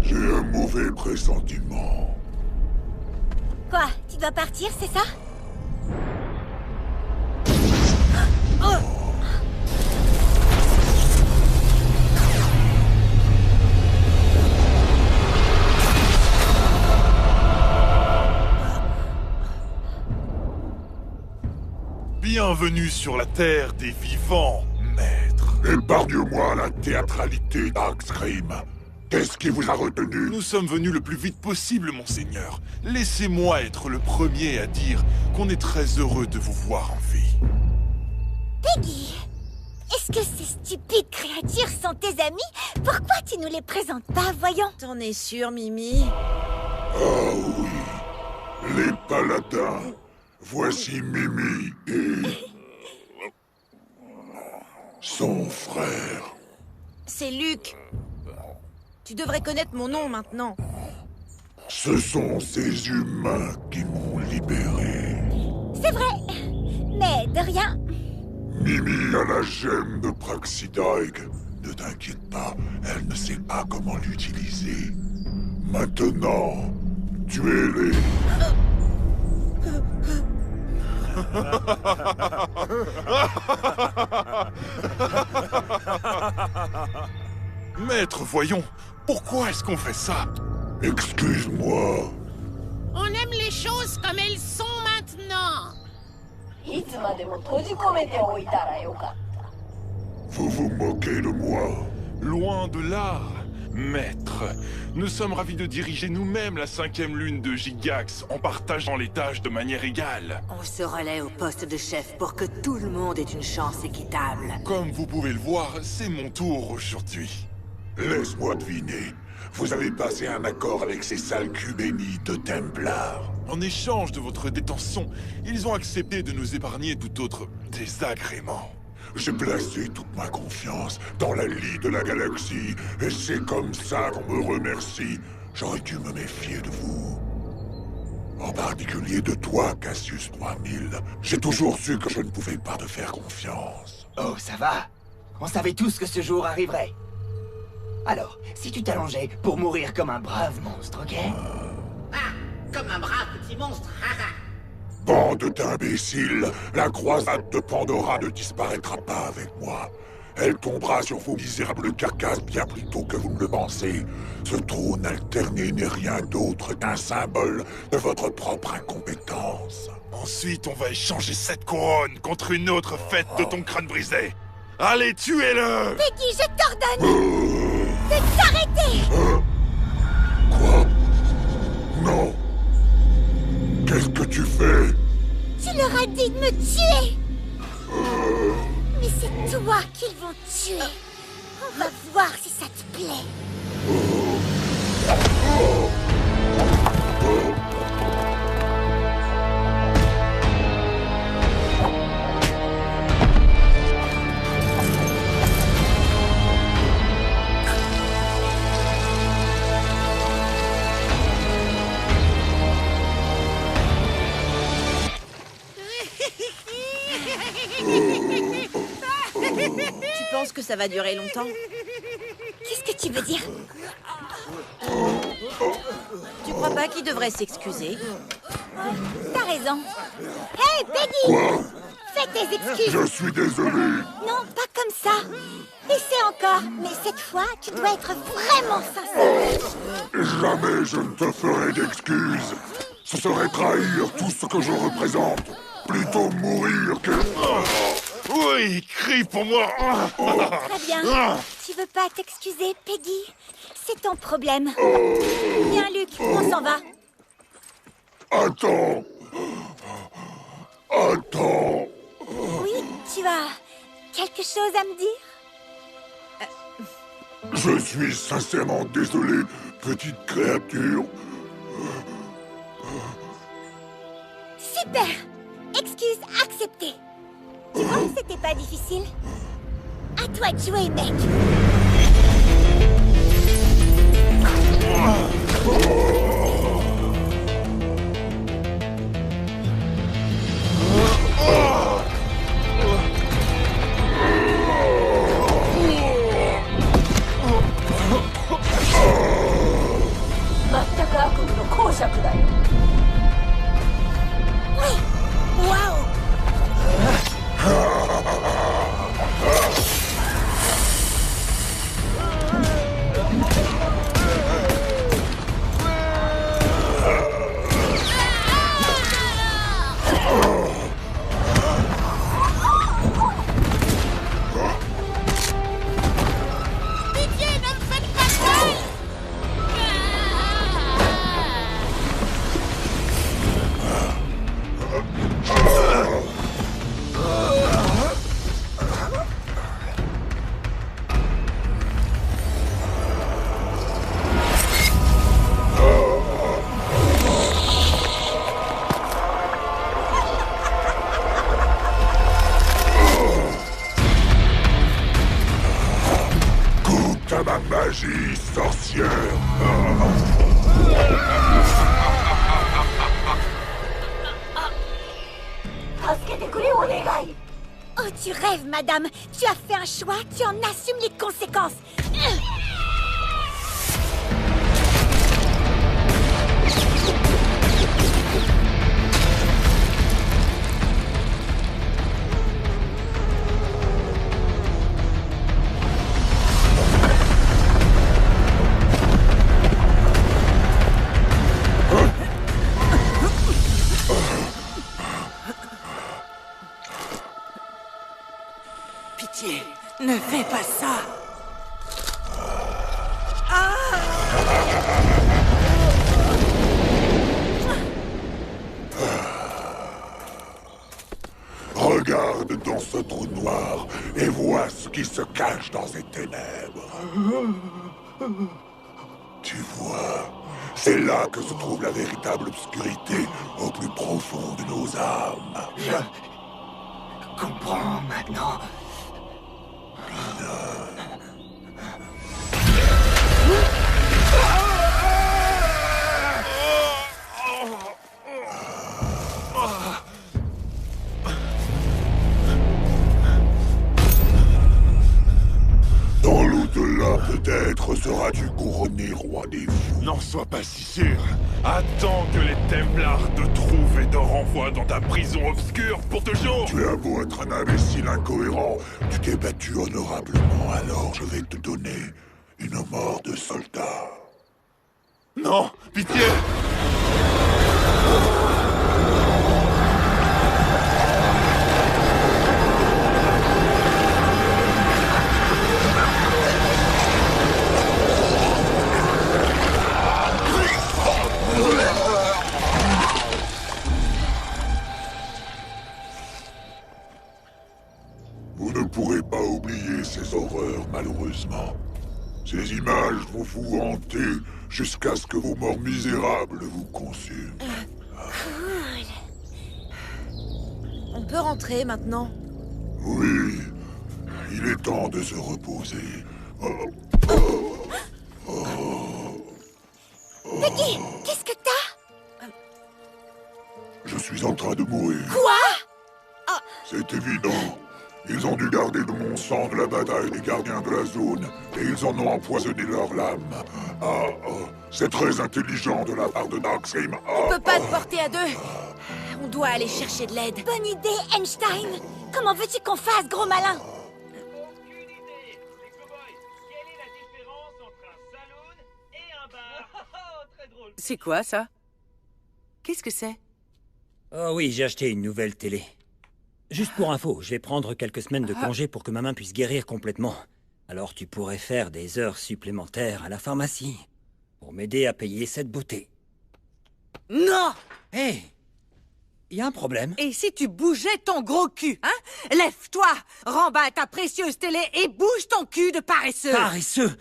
J'ai un mauvais pressentiment. Quoi? Tu dois partir, c'est ça? Bienvenue sur la terre des vivants, maître. Épargne-moi la théâtralité, Darkstream. Qu'est-ce qui vous a retenu? Nous sommes venus le plus vite possible, monseigneur. Laissez-moi être le premier à dire qu'on est très heureux de vous voir en vie. Peggy! Est-ce que ces stupides créatures sont tes amis? Pourquoi tu nous les présentes pas, voyons? T'en es sûr, Mimi? Ah oui, les paladins. Voici Mimi et... son frère. C'est Luc. Tu devrais connaître mon nom maintenant. Ce sont ces humains qui m'ont libéré. C'est vrai, mais de rien. Mimi a la gemme de Praxidaig. Ne t'inquiète pas, elle ne sait pas comment l'utiliser. Maintenant, tuez-les. Maître, voyons, pourquoi est-ce qu'on fait ça? Excuse-moi. On aime les choses comme elles sont maintenant. Vous vous moquez de moi? Loin de là, maître. Nous sommes ravis de diriger nous-mêmes la 5e lune de Gigax en partageant les tâches de manière égale. On se relaie au poste de chef pour que tout le monde ait une chance équitable. Comme vous pouvez le voir, c'est mon tour aujourd'hui. Laisse-moi deviner. Vous avez passé un accord avec ces sales culs bénis de Templars. En échange de votre détention, ils ont accepté de nous épargner tout autre désagrément. J'ai placé toute ma confiance dans la lie de la galaxie, et c'est comme ça qu'on me remercie. J'aurais dû me méfier de vous. En particulier de toi, Cassius 3000. J'ai toujours su que je ne pouvais pas te faire confiance. Oh, ça va. On savait tous que ce jour arriverait. Alors, si tu t'allongeais pour mourir comme un brave monstre, ok? Ah, comme un brave petit monstre, haha. Bande d'imbéciles, la croisade de Pandora ne disparaîtra pas avec moi. Elle tombera sur vos misérables carcasses bien plus tôt que vous ne le pensez. Ce trône alterné n'est rien d'autre qu'un symbole de votre propre incompétence. Ensuite, on va échanger cette couronne contre une autre fête de ton crâne brisé. Allez, tuez-le! Peggy, je t'ordonne de t'arrêter! Quoi? Non. Qu'est-ce que tu fais? Tu leur as dit de me tuer! Mais c'est toi qu'ils vont tuer! On va voir si ça te plaît! Tu penses que ça va durer longtemps? Qu'est-ce que tu veux dire? Tu crois pas qu'il devrait s'excuser? T'as raison. Hey, Peggy! Quoi? Fais tes excuses. Je suis désolé. Non, pas comme ça. Essaie encore, mais cette fois, tu dois être vraiment sincère. Jamais je ne te ferai d'excuses. Ce serait trahir tout ce que je représente. Plutôt mourir que... Oui, crie pour moi. Très bien. Tu veux pas t'excuser, Peggy? C'est ton problème. Viens, Luc, on s'en va. Attends. Attends. Oui, tu as quelque chose à me dire? Je suis sincèrement désolé, petite créature. Super! Excuse acceptée. Tu vois que c'était pas difficile? À toi de jouer, mec. Waouh! Pitié, ne me faites pas ça! Goûte à ma magie, sorcière. Oh, tu rêves, madame. Tu as fait un choix, tu en assumes les conséquences. Pitié, ne fais pas ça. Regarde dans ce trou noir et vois ce qui se cache dans ces ténèbres. Tu vois, c'est là que se trouve la véritable obscurité au plus profond de nos âmes. Je comprends maintenant. Dans l'au-delà, peut-être seras-tu couronné roi des fous. N'en sois pas si sûr. Attends que les Templars te trouvent et te renvoient dans ta prison obscure pour toujours. Tu as beau être un imbécile incohérent, tu t'es battu honorablement, alors je vais te donner une mort de soldat. Non, pitié. Vous ne pourrez pas oublier ces horreurs, malheureusement. Ces images vont vous hanter jusqu'à ce que vos morts misérables vous consument. Cool. On peut rentrer maintenant? Oui, il est temps de se reposer. Peggy, qu'est-ce que t'as? Je suis en train de mourir. Quoi? C'est évident. Ils ont dû garder de mon sang de la bataille des gardiens de la zone, et ils en ont empoisonné leur lame. C'est très intelligent de la part de Darkseid. On peut pas te porter à deux. On doit aller chercher de l'aide. Bonne idée, Einstein. Comment veux-tu qu'on fasse, gros malin? C'est quoi, ça? Qu'est-ce que c'est? Oh oui, j'ai acheté une nouvelle télé. Juste pour info, je vais prendre quelques semaines de congé pour que ma main puisse guérir complètement. Alors tu pourrais faire des heures supplémentaires à la pharmacie pour m'aider à payer cette beauté. Non! Hé! Il y a un problème. Et si tu bougeais ton gros cul, hein? Lève-toi, remballe ta précieuse télé et bouge ton cul de paresseux! Paresseux?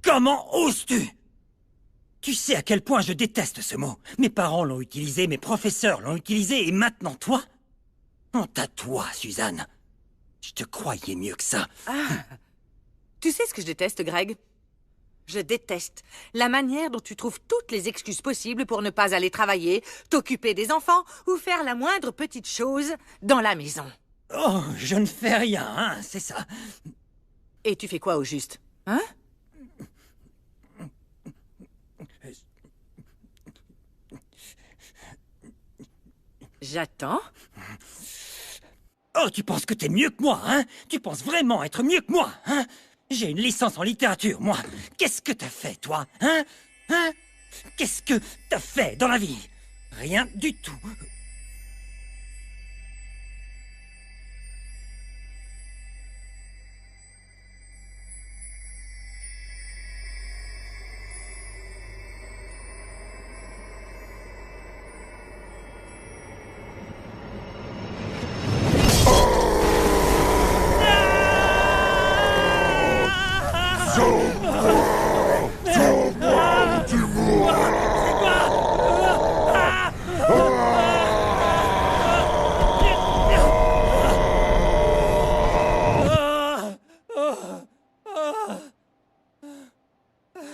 Comment oses-tu? Tu sais à quel point je déteste ce mot. Mes parents l'ont utilisé, mes professeurs l'ont utilisé, et maintenant toi? Honte à toi, Suzanne. Je te croyais mieux que ça. Tu sais ce que je déteste, Greg? Je déteste la manière dont tu trouves toutes les excuses possibles pour ne pas aller travailler, t'occuper des enfants ou faire la moindre petite chose dans la maison. Oh, je ne fais rien, hein, c'est ça. Et tu fais quoi au juste, hein? J'attends. Oh, tu penses que t'es mieux que moi, hein? Tu penses vraiment être mieux que moi, hein? J'ai une licence en littérature, moi. Qu'est-ce que t'as fait, toi, hein? Hein? Qu'est-ce que t'as fait dans la vie? Rien du tout.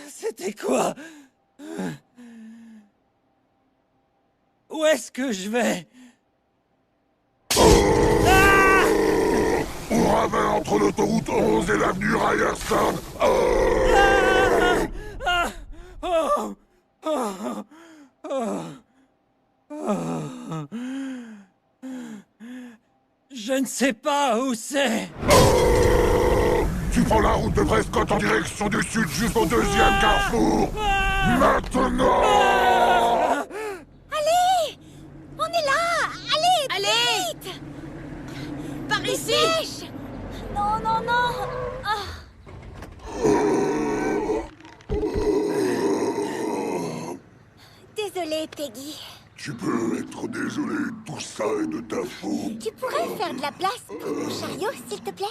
C'était quoi? Où est-ce que je vais? Au ravin entre l'autoroute 11 et l'avenue Ryerson. Je ne sais pas où c'est. Tu prends la route de Prescott en direction du sud jusqu'au deuxième carrefour. Maintenant. Allez! On est là! Allez! Allez! Vite! Par ici! Dépêche! Non, non, non! Désolée, Peggy. Tu peux être désolé, tout ça est de ta faute. Tu pourrais faire de la place pour mon chariot, s'il te plaît?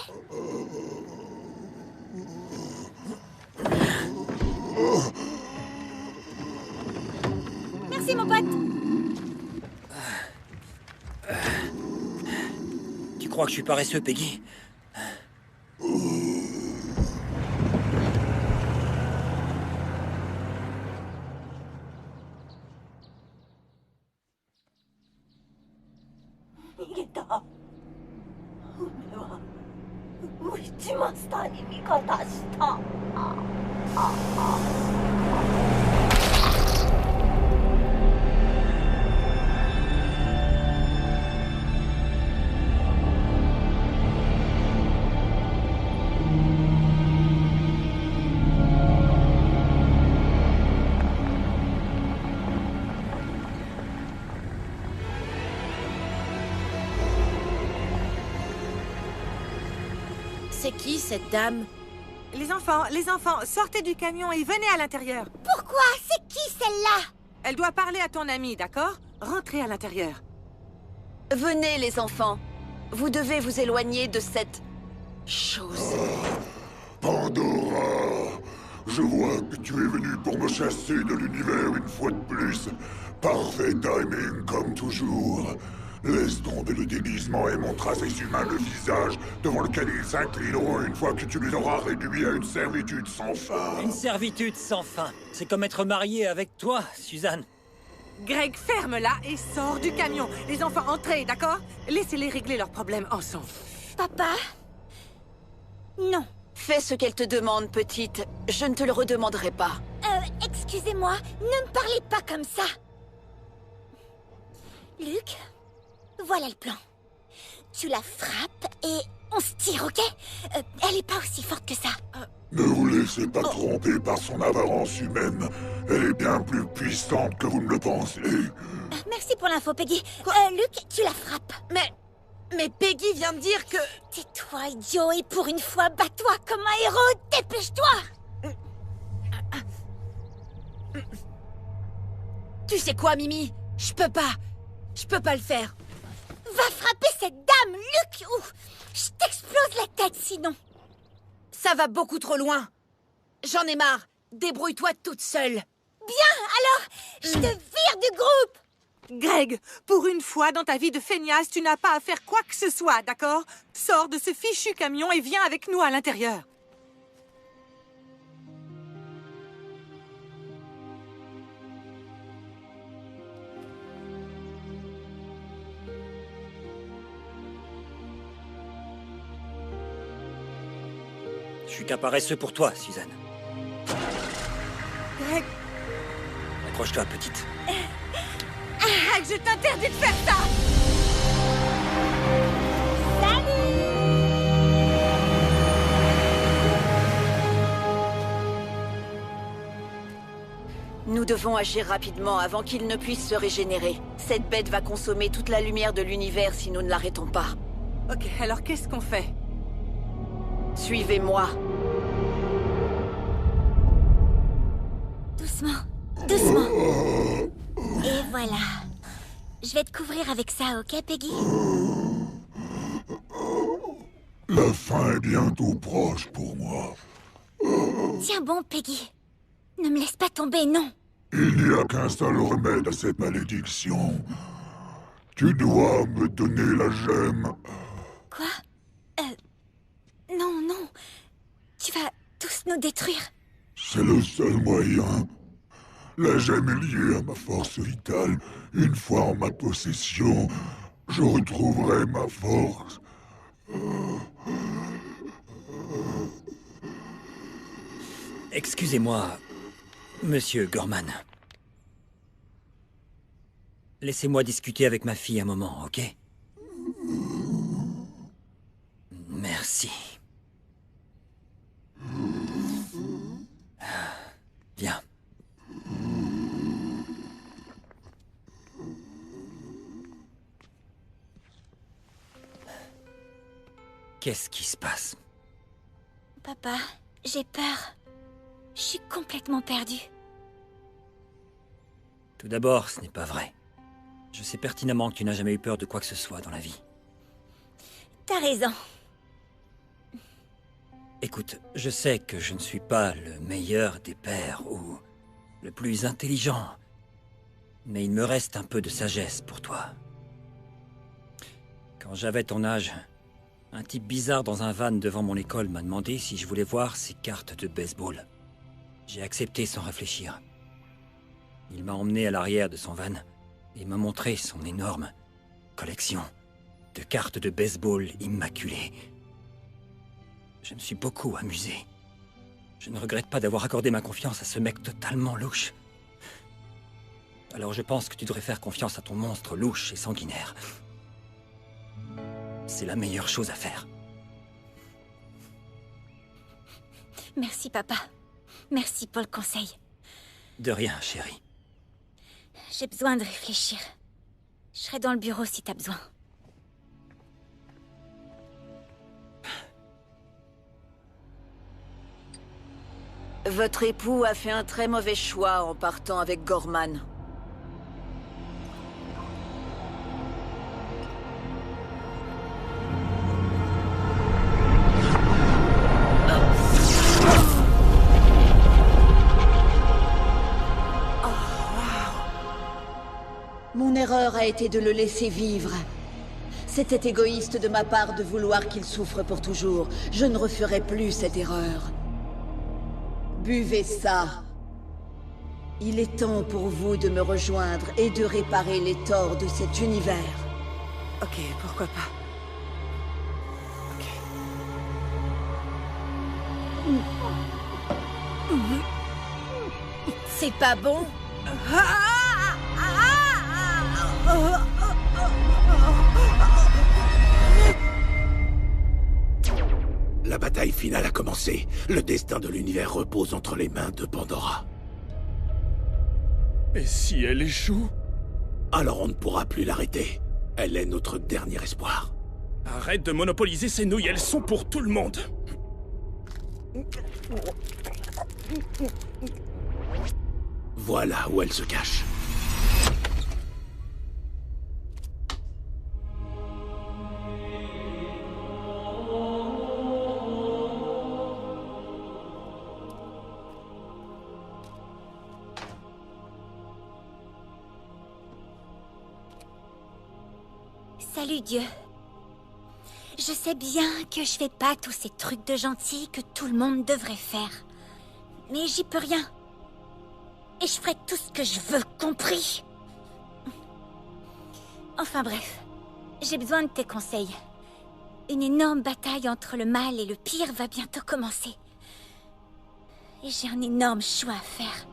Merci, mon pote. Tu crois que je suis paresseux, Peggy? C'est qui, cette dame? Les enfants, sortez du camion et venez à l'intérieur. Pourquoi? C'est qui, celle-là? Elle doit parler à ton amie, d'accord? Rentrez à l'intérieur. Venez, les enfants. Vous devez vous éloigner de cette... chose. Pandora, je vois que tu es venu pour me chasser de l'univers une fois de plus. Parfait timing, comme toujours. Laisse tomber le déguisement et montre à ces humains le visage devant lequel ils s'inclineront une fois que tu les auras réduits à une servitude sans fin. Une servitude sans fin. C'est comme être marié avec toi, Suzanne. Greg, ferme-la et sors du camion. Les enfants, entrez, d'accord? Laissez-les régler leurs problèmes ensemble. Papa? Non. Fais ce qu'elle te demande, petite. Je ne te le redemanderai pas. Excusez-moi, ne me parlez pas comme ça. Luc, voilà le plan. Tu la frappes et on se tire, ok? Elle est pas aussi forte que ça. Ne vous laissez pas tromper par son apparence humaine. Elle est bien plus puissante que vous ne le pensez. Merci pour l'info, Peggy. Luc, tu la frappes. Mais Peggy vient de dire que... Tais-toi, idiot, et pour une fois, bats-toi comme un héros, dépêche-toi! Tu sais quoi, Mimi? Je peux pas le faire. Va frapper cette dame, Luc, ou je t'explose la tête sinon. Ça va beaucoup trop loin. J'en ai marre. Débrouille-toi toute seule. Bien, alors, je te vire du groupe. Greg, pour une fois dans ta vie de feignasse, tu n'as pas à faire quoi que ce soit, d'accord? Sors de ce fichu camion et viens avec nous à l'intérieur. Je suis qu'un paresseux pour toi, Suzanne. Greg... Accroche-toi, petite. Greg, je t'interdis de faire ça! Nous devons agir rapidement avant qu'il ne puisse se régénérer. Cette bête va consommer toute la lumière de l'univers si nous ne l'arrêtons pas. Ok, alors qu'est-ce qu'on fait? Suivez-moi. Doucement, doucement. Et voilà. Je vais te couvrir avec ça, ok, Peggy? La fin est bientôt proche pour moi. Tiens bon, Peggy. Ne me laisse pas tomber, non. Il n'y a qu'un seul remède à cette malédiction. Tu dois me donner la gemme. Quoi? Non, non. Tu vas tous nous détruire. C'est le seul moyen. La gemme est liée à ma force vitale. Une fois en ma possession, je retrouverai ma force. Excusez-moi, Monsieur Gorman. Laissez-moi discuter avec ma fille un moment, ok? Merci. Viens. Qu'est-ce qui se passe? Papa, j'ai peur. Je suis complètement perdue. Tout d'abord, ce n'est pas vrai. Je sais pertinemment que tu n'as jamais eu peur de quoi que ce soit dans la vie. T'as raison. Écoute, je sais que je ne suis pas le meilleur des pères ou le plus intelligent, mais il me reste un peu de sagesse pour toi. Quand j'avais ton âge, un type bizarre dans un van devant mon école m'a demandé si je voulais voir ses cartes de baseball. J'ai accepté sans réfléchir. Il m'a emmené à l'arrière de son van et m'a montré son énorme collection de cartes de baseball immaculées. Je me suis beaucoup amusé. Je ne regrette pas d'avoir accordé ma confiance à ce mec totalement louche. Alors je pense que tu devrais faire confiance à ton monstre louche et sanguinaire. C'est la meilleure chose à faire. Merci, papa. Merci pour le conseil. De rien, chérie. J'ai besoin de réfléchir. Je serai dans le bureau si t'as besoin. Votre époux a fait un très mauvais choix en partant avec Gorman. Mon erreur a été de le laisser vivre. C'était égoïste de ma part de vouloir qu'il souffre pour toujours. Je ne referai plus cette erreur. Buvez ça. Il est temps pour vous de me rejoindre et de réparer les torts de cet univers. Ok, pourquoi pas. C'est pas bon. La bataille finale a commencé. Le destin de l'univers repose entre les mains de Pandora. Et si elle échoue? Alors on ne pourra plus l'arrêter. Elle est notre dernier espoir. Arrête de monopoliser ces nouilles, elles sont pour tout le monde. Voilà où elle se cache. Salut Dieu. Je sais bien que je fais pas tous ces trucs de gentil que tout le monde devrait faire. Mais j'y peux rien. Et je ferai tout ce que je veux, compris? Enfin bref, j'ai besoin de tes conseils. Une énorme bataille entre le mal et le pire va bientôt commencer. Et j'ai un énorme choix à faire.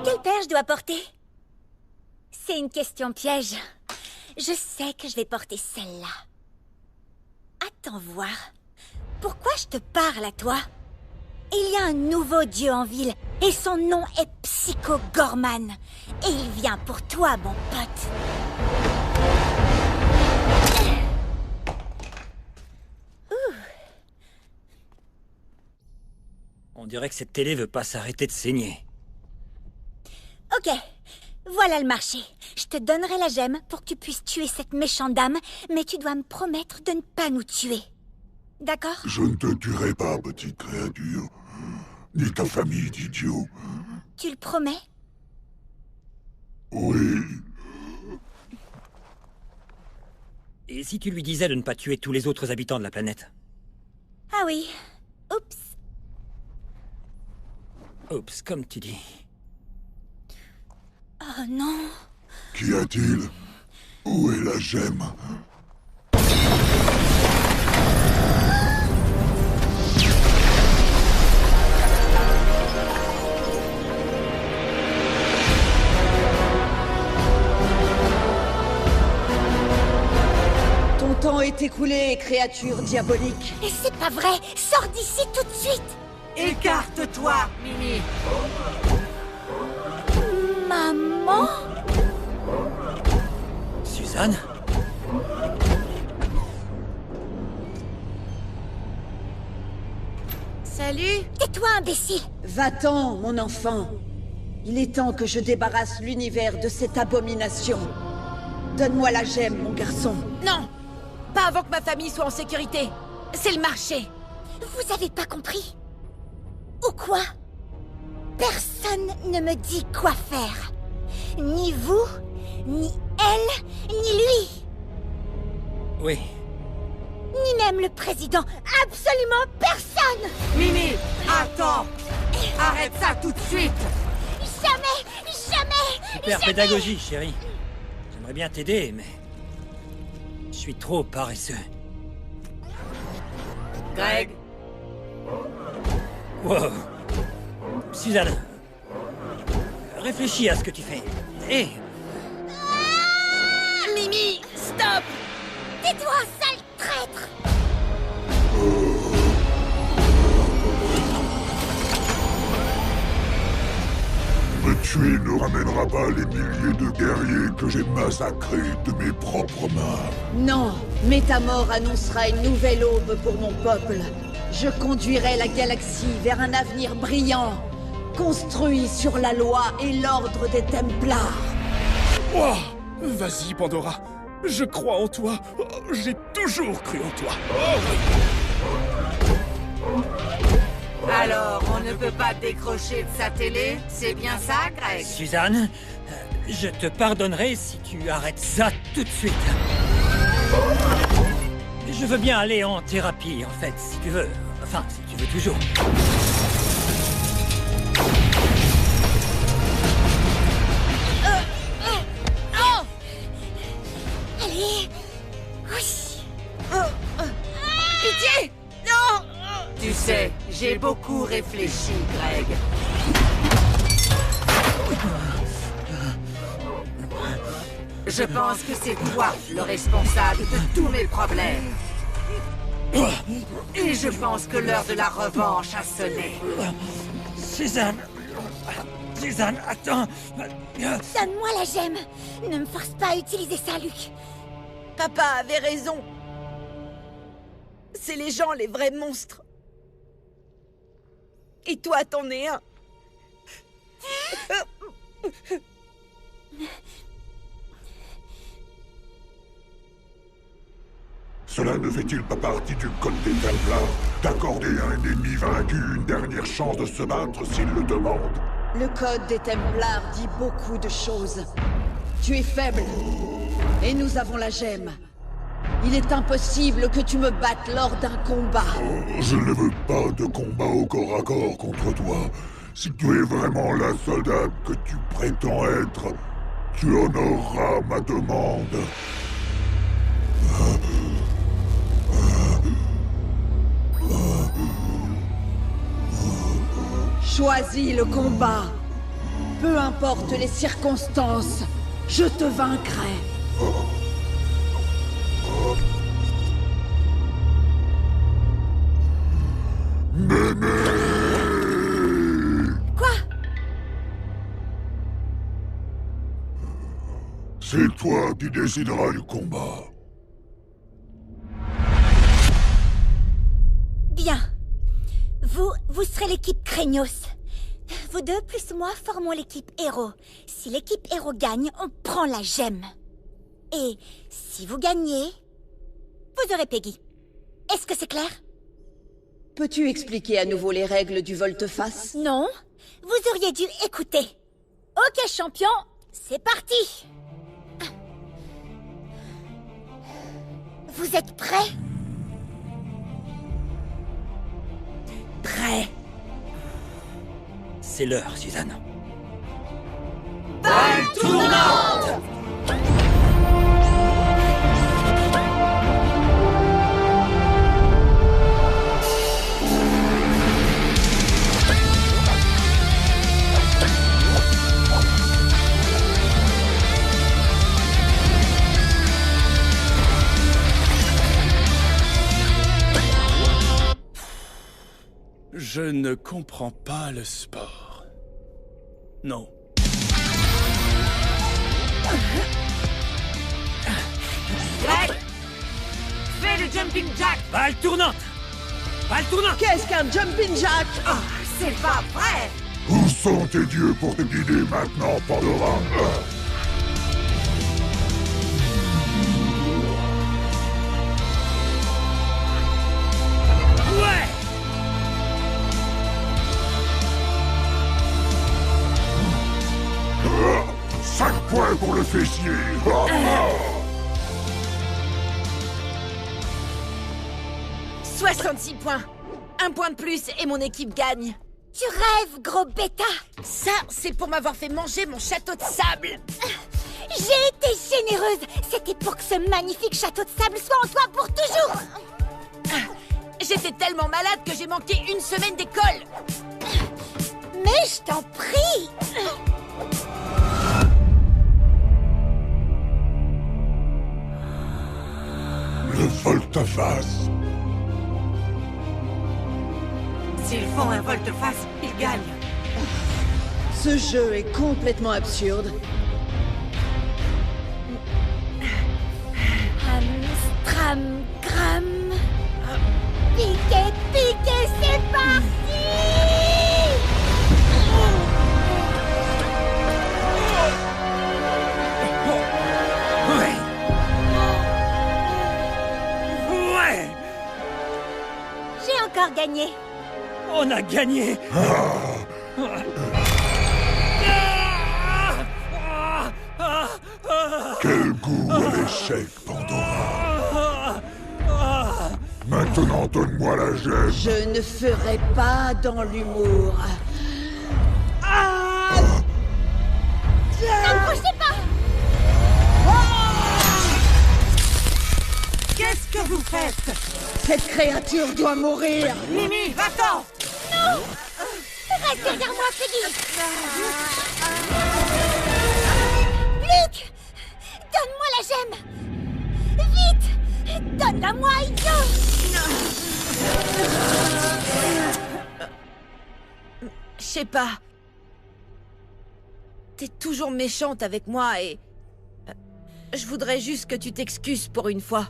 Quelle paire je dois porter? C'est une question piège. Je sais que je vais porter celle-là. Attends voir. Pourquoi je te parle à toi? Il y a un nouveau dieu en ville, et son nom est Psycho Gorman. Et il vient pour toi, mon pote. On dirait que cette télé veut pas s'arrêter de saigner. Ok, voilà le marché. Je te donnerai la gemme pour que tu puisses tuer cette méchante dame, mais tu dois me promettre de ne pas nous tuer. D'accord? Je ne te tuerai pas, petite créature. Ni ta famille d'idiots. Tu le promets? Oui. Et si tu lui disais de ne pas tuer tous les autres habitants de la planète? Ah oui. Oups. Oups, comme tu dis. Oh non. Qu'y a-t-il? Où est la gemme? Ton temps est écoulé, créature diabolique. Et c'est pas vrai. Sors d'ici tout de suite. Écarte-toi, Mimi. Maman? Suzanne? Salut. Tais-toi, imbécile. Va-t'en, mon enfant. Il est temps que je débarrasse l'univers de cette abomination. Donne-moi la gemme, mon garçon. Non. Pas avant que ma famille soit en sécurité. C'est le marché. Vous avez pas compris? Ou quoi? Personne ne me dit quoi faire. Ni vous, ni elle, ni lui. Oui. Ni même le président. Absolument personne. Mimi, attends. Arrête ça tout de suite. Jamais, jamais, Super jamais. pédagogie, chérie. J'aimerais bien t'aider, mais... je suis trop paresseux. Greg. Wow. Suzanne. Réfléchis à ce que tu fais. Hé, Mimi, stop. Tais-toi, sale traître. Me tuer ne ramènera pas les milliers de guerriers que j'ai massacrés de mes propres mains. Non, mais ta mort annoncera une nouvelle aube pour mon peuple. Je conduirai la galaxie vers un avenir brillant, construit sur la loi et l'ordre des Templars. Oh, vas-y, Pandora. Je crois en toi. Oh, j'ai toujours cru en toi. Oh, oui. Alors, on ne peut pas décrocher de sa télé? C'est bien ça, Greg? Suzanne, je te pardonnerai si tu arrêtes ça tout de suite. Je veux bien aller en thérapie, en fait, si tu veux. Enfin, si tu veux toujours. Allez. Oui. Pitié! Non! Tu sais, j'ai beaucoup réfléchi, Greg. Je pense que c'est toi le responsable de tous mes problèmes. Et je pense que l'heure de la revanche a sonné. Suzanne! Suzanne, attends! Donne-moi la gemme. Ne me force pas à utiliser ça, Luc. Papa avait raison. C'est les gens les vrais monstres. Et toi, t'en es un. Cela ne fait-il pas partie du code des Templars d'accorder à un ennemi vaincu une dernière chance de se battre s'il le demande? Le code des Templars dit beaucoup de choses. Tu es faible. Et nous avons la gemme. Il est impossible que tu me battes lors d'un combat. Je ne veux pas de combat au corps à corps contre toi. Si tu es vraiment la soldate que tu prétends être, tu honoreras ma demande. Choisis le combat. Peu importe les circonstances, je te vaincrai. Quoi? C'est toi qui décideras du combat. Bien. Vous serez l'équipe Craignos. Vous deux plus moi formons l'équipe Héros. Si l'équipe Héros gagne, on prend la gemme. Et si vous gagnez, vous aurez Peggy. Est-ce que c'est clair? Peux-tu expliquer à nouveau les règles du volte-face? Non. Vous auriez dû écouter. Ok, champion, c'est parti. Vous êtes prêts? Prêt. C'est l'heure, Suzanne. Balle tournante! Je ne comprends pas le sport. Non. Greg! Fais le jumping jack! Balle tournante! Balle tournante! Qu'est-ce qu'un jumping jack? Oh, c'est pas vrai! Où sont tes dieux pour te guider maintenant, Pandora? Ouais! 5 points pour le fessier. 66 points. Un point de plus et mon équipe gagne. Tu rêves, gros bêta. Ça, c'est pour m'avoir fait manger mon château de sable. J'ai été généreuse. C'était pour que ce magnifique château de sable soit en toi pour toujours. J'étais tellement malade que j'ai manqué une semaine d'école. Mais je t'en prie. Le volte-face. S'ils font un volte-face, ils gagnent. Ce jeu est complètement absurde. Stram, gram. Piqué, piqué, c'est parti. Ouais! J'ai encore gagné. On a gagné! Quel goût à l'échec, Pandora. Maintenant, donne-moi la gemme. Je ne ferai pas dans l'humour. N'approchez pas! Qu'est-ce que vous faites? Cette créature doit mourir. Mimi, va-t'en! Non! Reste derrière moi, Peggy! Luke! Donne-moi la gemme! Vite! Donne-la-moi, idiot! Je sais pas. T'es toujours méchante avec moi et... je voudrais juste que tu t'excuses pour une fois.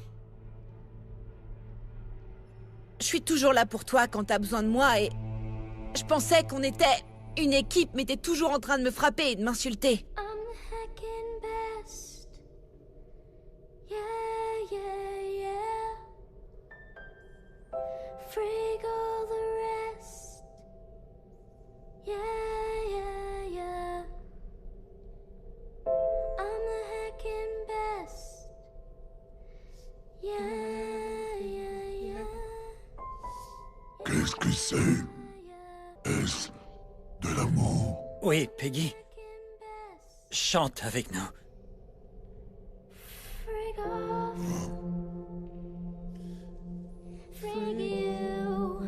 Je suis toujours là pour toi quand t'as besoin de moi et... je pensais qu'on était une équipe, mais t'es toujours en train de me frapper et de m'insulter. Frig all the rest. Yeah. I'm the heckin' best. Yeah. Qu'est-ce que c'est? Est-ce de l'amour? Oui, Peggy. Chante avec nous. Frig off. Frig you.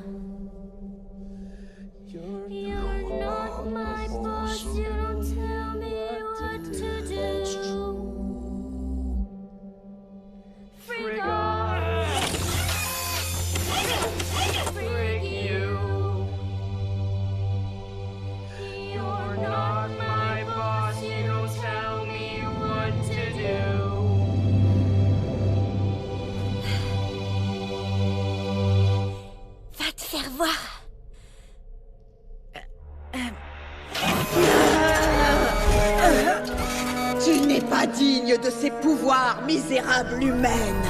You're not my boss. You don't tell me what to do. Frig off. Frig you. You're not my boss. You don't tell me what to do. Va te faire voir. Tu n'es pas digne de ces pouvoirs, misérable humaine.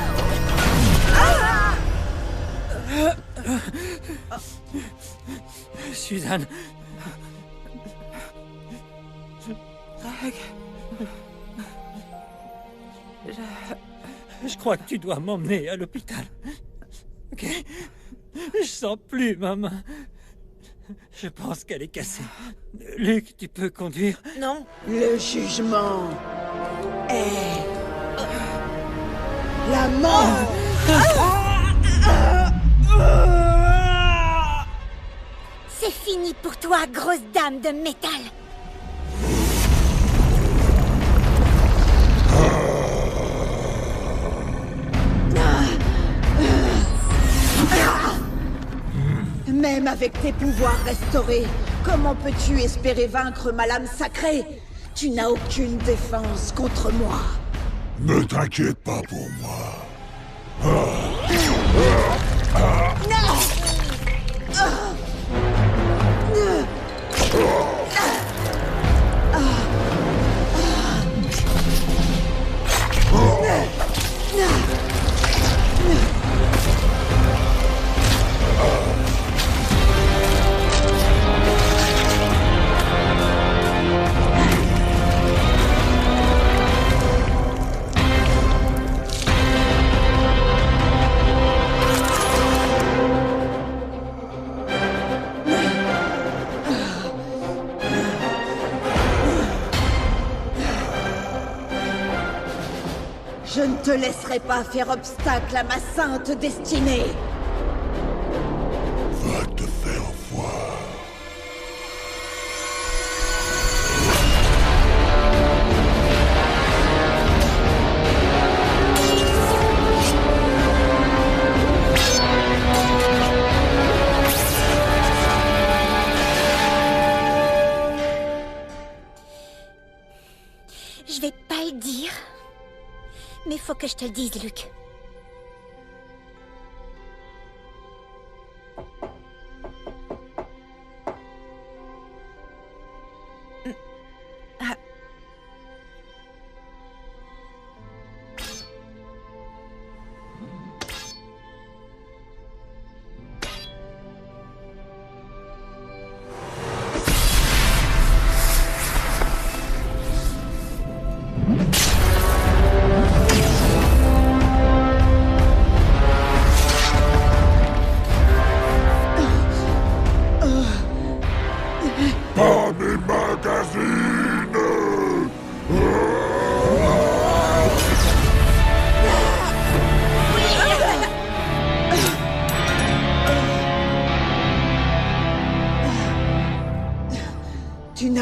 Suzanne. Greg. Je crois que tu dois m'emmener à l'hôpital. Ok? Je sens plus ma main. Je pense qu'elle est cassée. Luc, tu peux conduire? Non. Le jugement est la mort. C'est fini pour toi, grosse dame de métal. Même avec tes pouvoirs restaurés, comment peux-tu espérer vaincre ma lame sacrée? Tu n'as aucune défense contre moi. Ne t'inquiète pas pour moi. Je ne te laisserai pas faire obstacle à ma sainte destinée. Va te faire voir. Je vais pas le dire. Mais faut que je te le dise, Luc.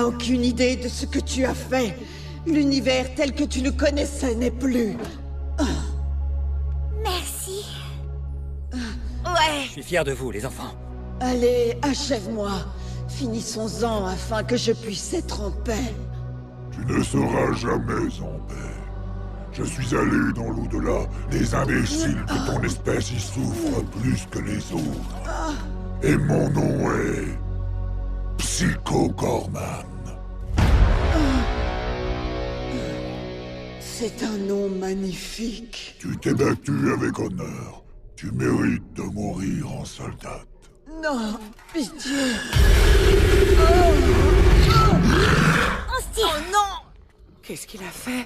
aucune idée de ce que tu as fait. L'univers tel que tu le connaissais n'est plus. Merci. Ouais. Je suis fier de vous, les enfants. Allez, achève-moi. Finissons-en afin que je puisse être en paix. Tu ne seras jamais en paix. Je suis allé dans l'au-delà. Les imbéciles de ton espèce y souffrent plus que les autres. Et mon nom est... Psycho Gorman. C'est un nom magnifique. Tu t'es battu avec honneur. Tu mérites de mourir en soldat. Non, pitié. On se tire. Oh non! Qu'est-ce qu'il a fait?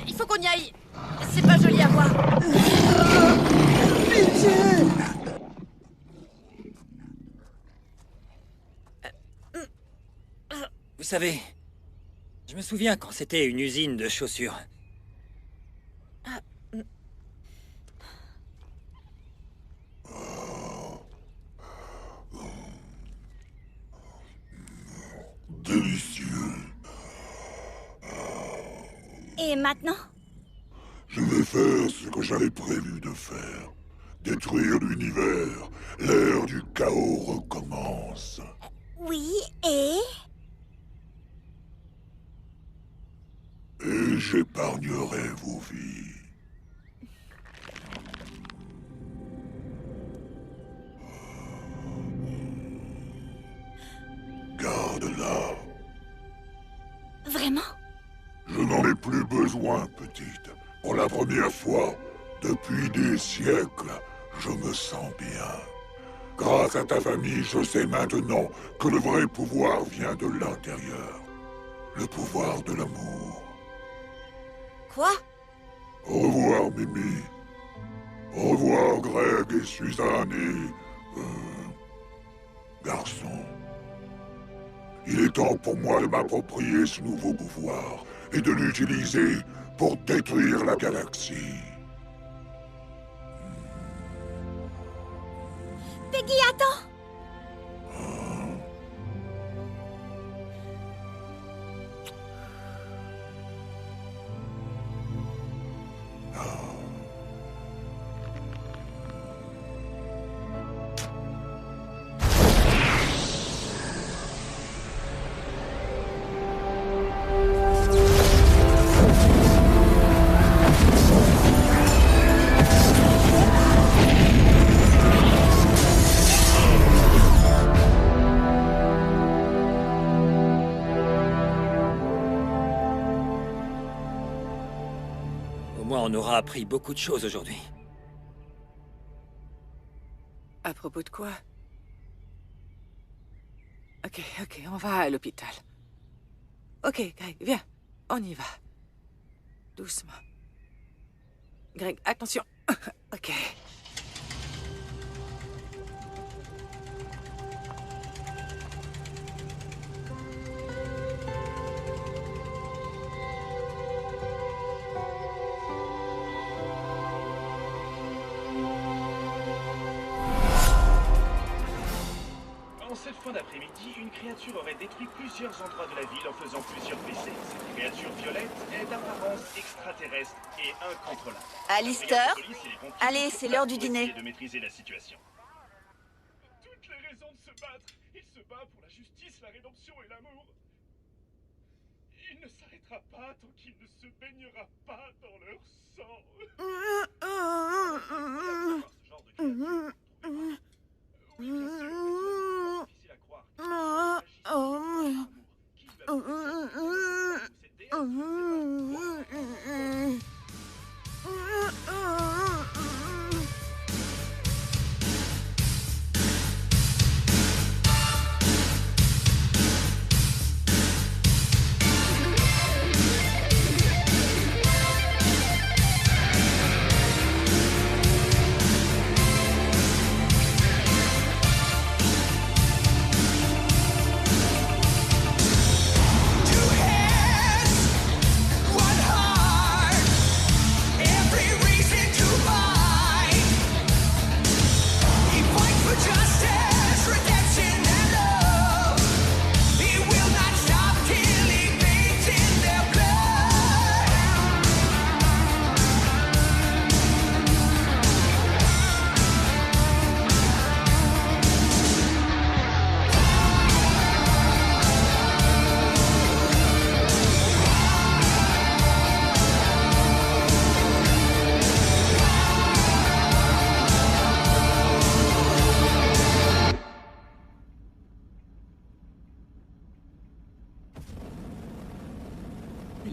Il faut qu'on y aille. C'est pas joli à voir. Pitié. Vous savez, je me souviens quand c'était une usine de chaussures. Délicieux. Et maintenant? Je vais faire ce que j'avais prévu de faire. Détruire l'univers. L'ère du chaos recommence. Oui, et... Et j'épargnerai vos vies. Garde-la. Vraiment? Je n'en ai plus besoin, petite. Pour la première fois, depuis des siècles, je me sens bien. Grâce à ta famille, je sais maintenant que le vrai pouvoir vient de l'intérieur. Le pouvoir de l'amour. Quoi? Au revoir, Mimi. Au revoir, Greg et Suzanne et... garçon. Il est temps pour moi de m'approprier ce nouveau pouvoir et de l'utiliser pour détruire la galaxie. Peggy, attends! On aura appris beaucoup de choses aujourd'hui. À propos de quoi? Ok, on va à l'hôpital. Ok, Greg, viens. On y va. Doucement. Greg, attention. Ok. Cette fin d'après-midi, une créature aurait détruit plusieurs endroits de la ville en faisant plusieurs blessés. Cette créature violette est d'apparence extraterrestre et incontrôlable. Alistair, allez, c'est l'heure du dîner. De maîtriser la situation. Toutes les raisons de se battre. Il se bat pour la justice, la rédemption et l'amour. Il ne s'arrêtera pas tant qu'il ne se baignera pas dans leur sang. Ce genre de créature. Oui, bien sûr, c'est difficile à croire.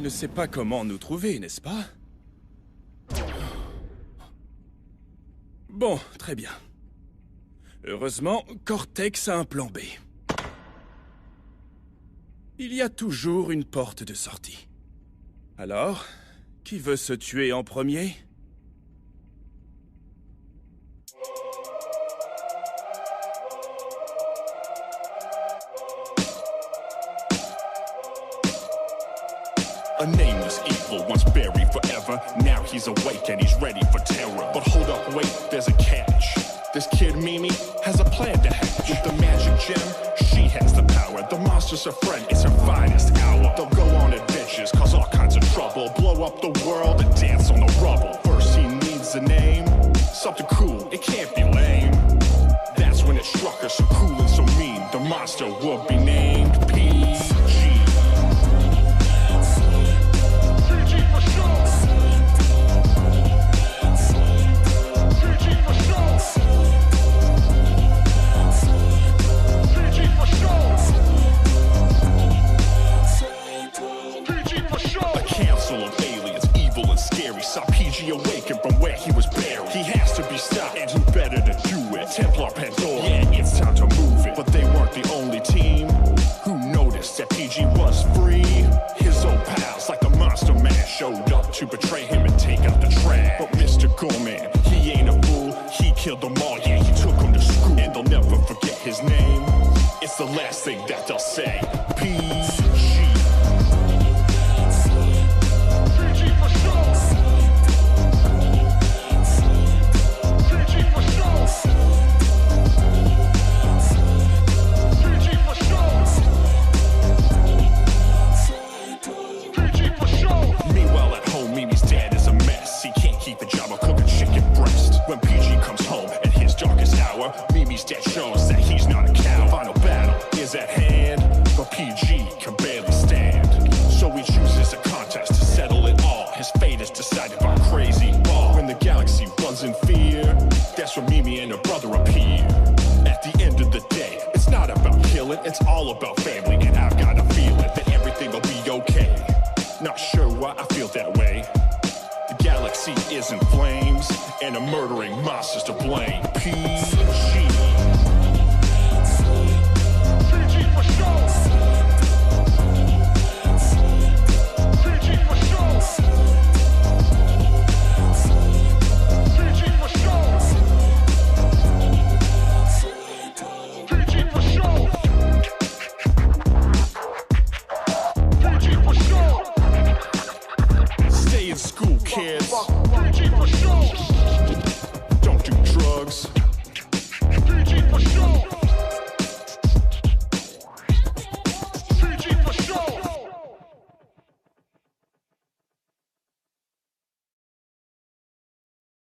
ne sais pas comment nous trouver, n'est-ce pas? Bon, très bien. Heureusement, Cortex a un plan B. Il y a toujours une porte de sortie. Alors, qui veut se tuer en premier? A nameless evil, once buried forever. Now he's awake and he's ready for terror. But hold up, wait, there's a catch. This kid Mimi has a plan to hatch. With the magic gem, she has the power. The monster's her friend, it's her finest hour. They'll go on adventures, cause all kinds of trouble. Blow up the world and dance on the rubble. First he needs a name, something cool, it can't be lame. That's when it struck her, so cool and so mean. The monster would be named PG. Of aliens, evil and scary, saw PG awaken from where he was buried. He has to be stopped, and who better to do it? Templar Pandora, yeah, it's time to move it. But they weren't the only team who noticed that PG was free. His old pals, like the Monster Man, showed up to betray him and take out the trash. But Mr. Gorman, he ain't a fool, he killed them all, yeah, he took them to school. And they'll never forget his name, it's the last thing that they'll say. PG. When PG comes home at his darkest hour, Mimi's death shows that he's not a coward. Final battle is at hand, but PG can barely stand. So he chooses a contest to settle it all. His fate is decided by Crazy Ball. When the galaxy runs in fear, that's when Mimi and her brother appear. At the end of the day, it's not about killing, it's all about family. And I've got a feeling that everything will be okay. Not sure why I feel that way. The galaxy is in flames, and a murdering monster's to blame. PG. PG for sure.